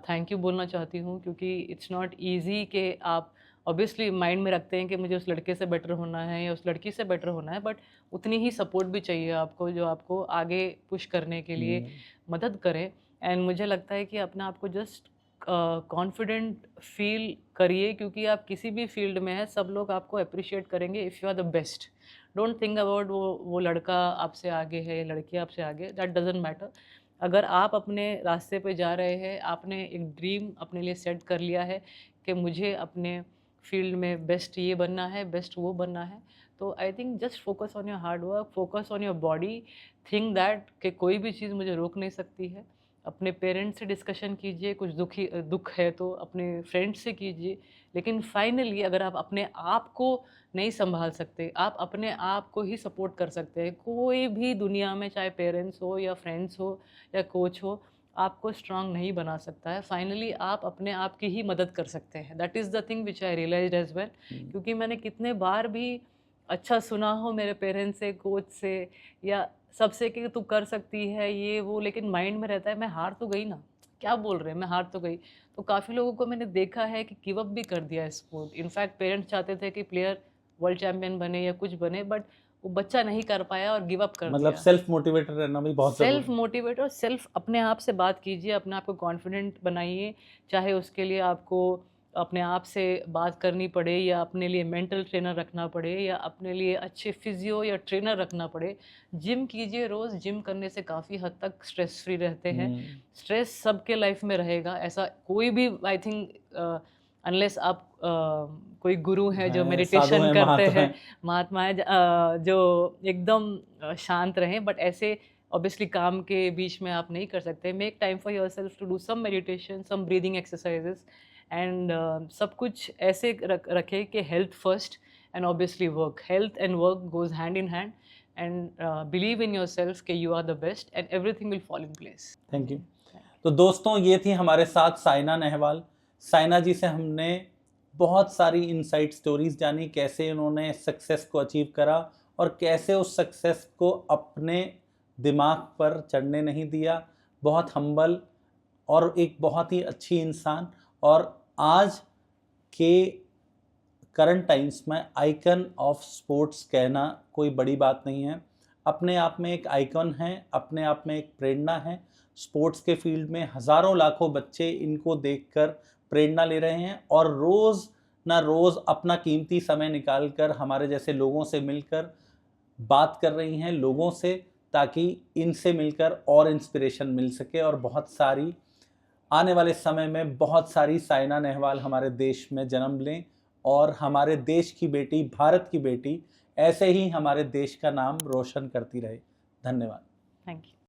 Speaker 2: थैंक यू बोलना चाहती हूँ, क्योंकि इट्स नॉट ईजी कि आप ऑब्वियसली माइंड में रखते हैं कि मुझे उस लड़के से बेटर होना है या उस लड़की से बेटर होना है, बट उतनी ही सपोर्ट भी चाहिए आपको जो आपको आगे पुश करने के लिए मदद करे। एंड मुझे लगता है कि अपने आप को जस्ट कॉन्फिडेंट फील करिए, क्योंकि आप किसी भी फील्ड में हैं, सब लोग आपको अप्रिशिएट करेंगे if you are the best. Don't think about वो लड़का आपसे आगे है, लड़की आपसे आगे, दैट डजंट मैटर। अगर आप अपने रास्ते पे जा रहे हैं, आपने एक ड्रीम अपने लिए सेट कर लिया है कि मुझे अपने फील्ड में बेस्ट ये बनना है, बेस्ट वो बनना है, तो I think just focus on your hard work, focus on your body, think that कि कोई भी चीज़ मुझे रोक नहीं सकती है। अपने पेरेंट्स से डिस्कशन कीजिए, कुछ दुख है तो अपने फ्रेंड्स से कीजिए, लेकिन फाइनली अगर आप अपने आप को नहीं संभाल सकते, आप अपने आप को ही सपोर्ट कर सकते हैं। कोई भी दुनिया में, चाहे पेरेंट्स हो या फ्रेंड्स हो या कोच हो, आपको स्ट्रांग नहीं बना सकता है। फाइनली आप अपने आप की ही मदद कर सकते हैं। That is the thing which I realized as well, क्योंकि मैंने कितने बार भी अच्छा सुना हो मेरे पेरेंट्स से, कोच से या सबसे कि तू कर सकती है ये वो, लेकिन माइंड में रहता है मैं हार तो गई ना, क्या बोल रहे हैं, मैं हार तो गई। तो काफ़ी लोगों को मैंने देखा है कि गिव अप भी कर दिया है स्पोर्ट। इनफैक्ट पेरेंट्स चाहते थे कि प्लेयर वर्ल्ड चैंपियन बने या कुछ बने, बट वो बच्चा नहीं कर पाया और गिव अप कर
Speaker 1: मतलब
Speaker 2: दिया।
Speaker 1: सेल्फ मोटिवेटेड रहना भी बहुत
Speaker 2: सेल्फ
Speaker 1: ज़रूरी
Speaker 2: मोटिवेट और सेल्फ अपने आप से बात कीजिए, अपने आप को कॉन्फिडेंट बनाइए, चाहे उसके लिए आपको अपने आप से बात करनी पड़े या अपने लिए मेंटल ट्रेनर रखना पड़े या अपने लिए अच्छे फिजियो या ट्रेनर रखना पड़े। जिम कीजिए रोज़, जिम करने से काफ़ी हद तक स्ट्रेस फ्री रहते हैं। स्ट्रेस सबके लाइफ में रहेगा, ऐसा कोई भी आई थिंक अनलेस आप कोई गुरु हैं जो
Speaker 1: है, साधु
Speaker 2: मेडिटेशन
Speaker 1: हैं,
Speaker 2: करते
Speaker 1: महात्मा
Speaker 2: हैं,
Speaker 1: हैं।
Speaker 2: महात्मा है जो एकदम शांत रहें, बट ऐसे ऑब्वियसली काम के बीच में आप नहीं कर सकते। Make time for yourself to do some meditation, some breathing exercises, and सब कुछ ऐसे रखें कि health first and obviously work, health and work goes hand in hand, and believe in yourself कि you are the best and everything will fall in place.
Speaker 1: Thank you. तो दोस्तों, ये थी हमारे साथ साइना नेहवाल। साइना जी से हमने बहुत सारी इनसाइड स्टोरीज जानी, कैसे उन्होंने सक्सेस को अचीव करा और कैसे उस सक्सेस को अपने दिमाग पर चढ़ने नहीं दिया। बहुत हम्बल और एक बहुत ही अच्छी इंसान, और आज के करंट टाइम्स में आइकन ऑफ स्पोर्ट्स कहना कोई बड़ी बात नहीं है। अपने आप में एक आइकन है, अपने आप में एक प्रेरणा है। स्पोर्ट्स के फील्ड में हज़ारों लाखों बच्चे इनको देखकर प्रेरणा ले रहे हैं और रोज़ ना रोज़ अपना कीमती समय निकालकर हमारे जैसे लोगों से मिलकर बात कर रही हैं, लोगों से, ताकि इनसे मिलकर और इंस्पिरेशन मिल सके और बहुत सारी आने वाले समय में बहुत सारी साइना नेहवाल हमारे देश में जन्म लें और हमारे देश की बेटी, भारत की बेटी, ऐसे ही हमारे देश का नाम रोशन करती रहे। धन्यवाद।
Speaker 2: Thank you.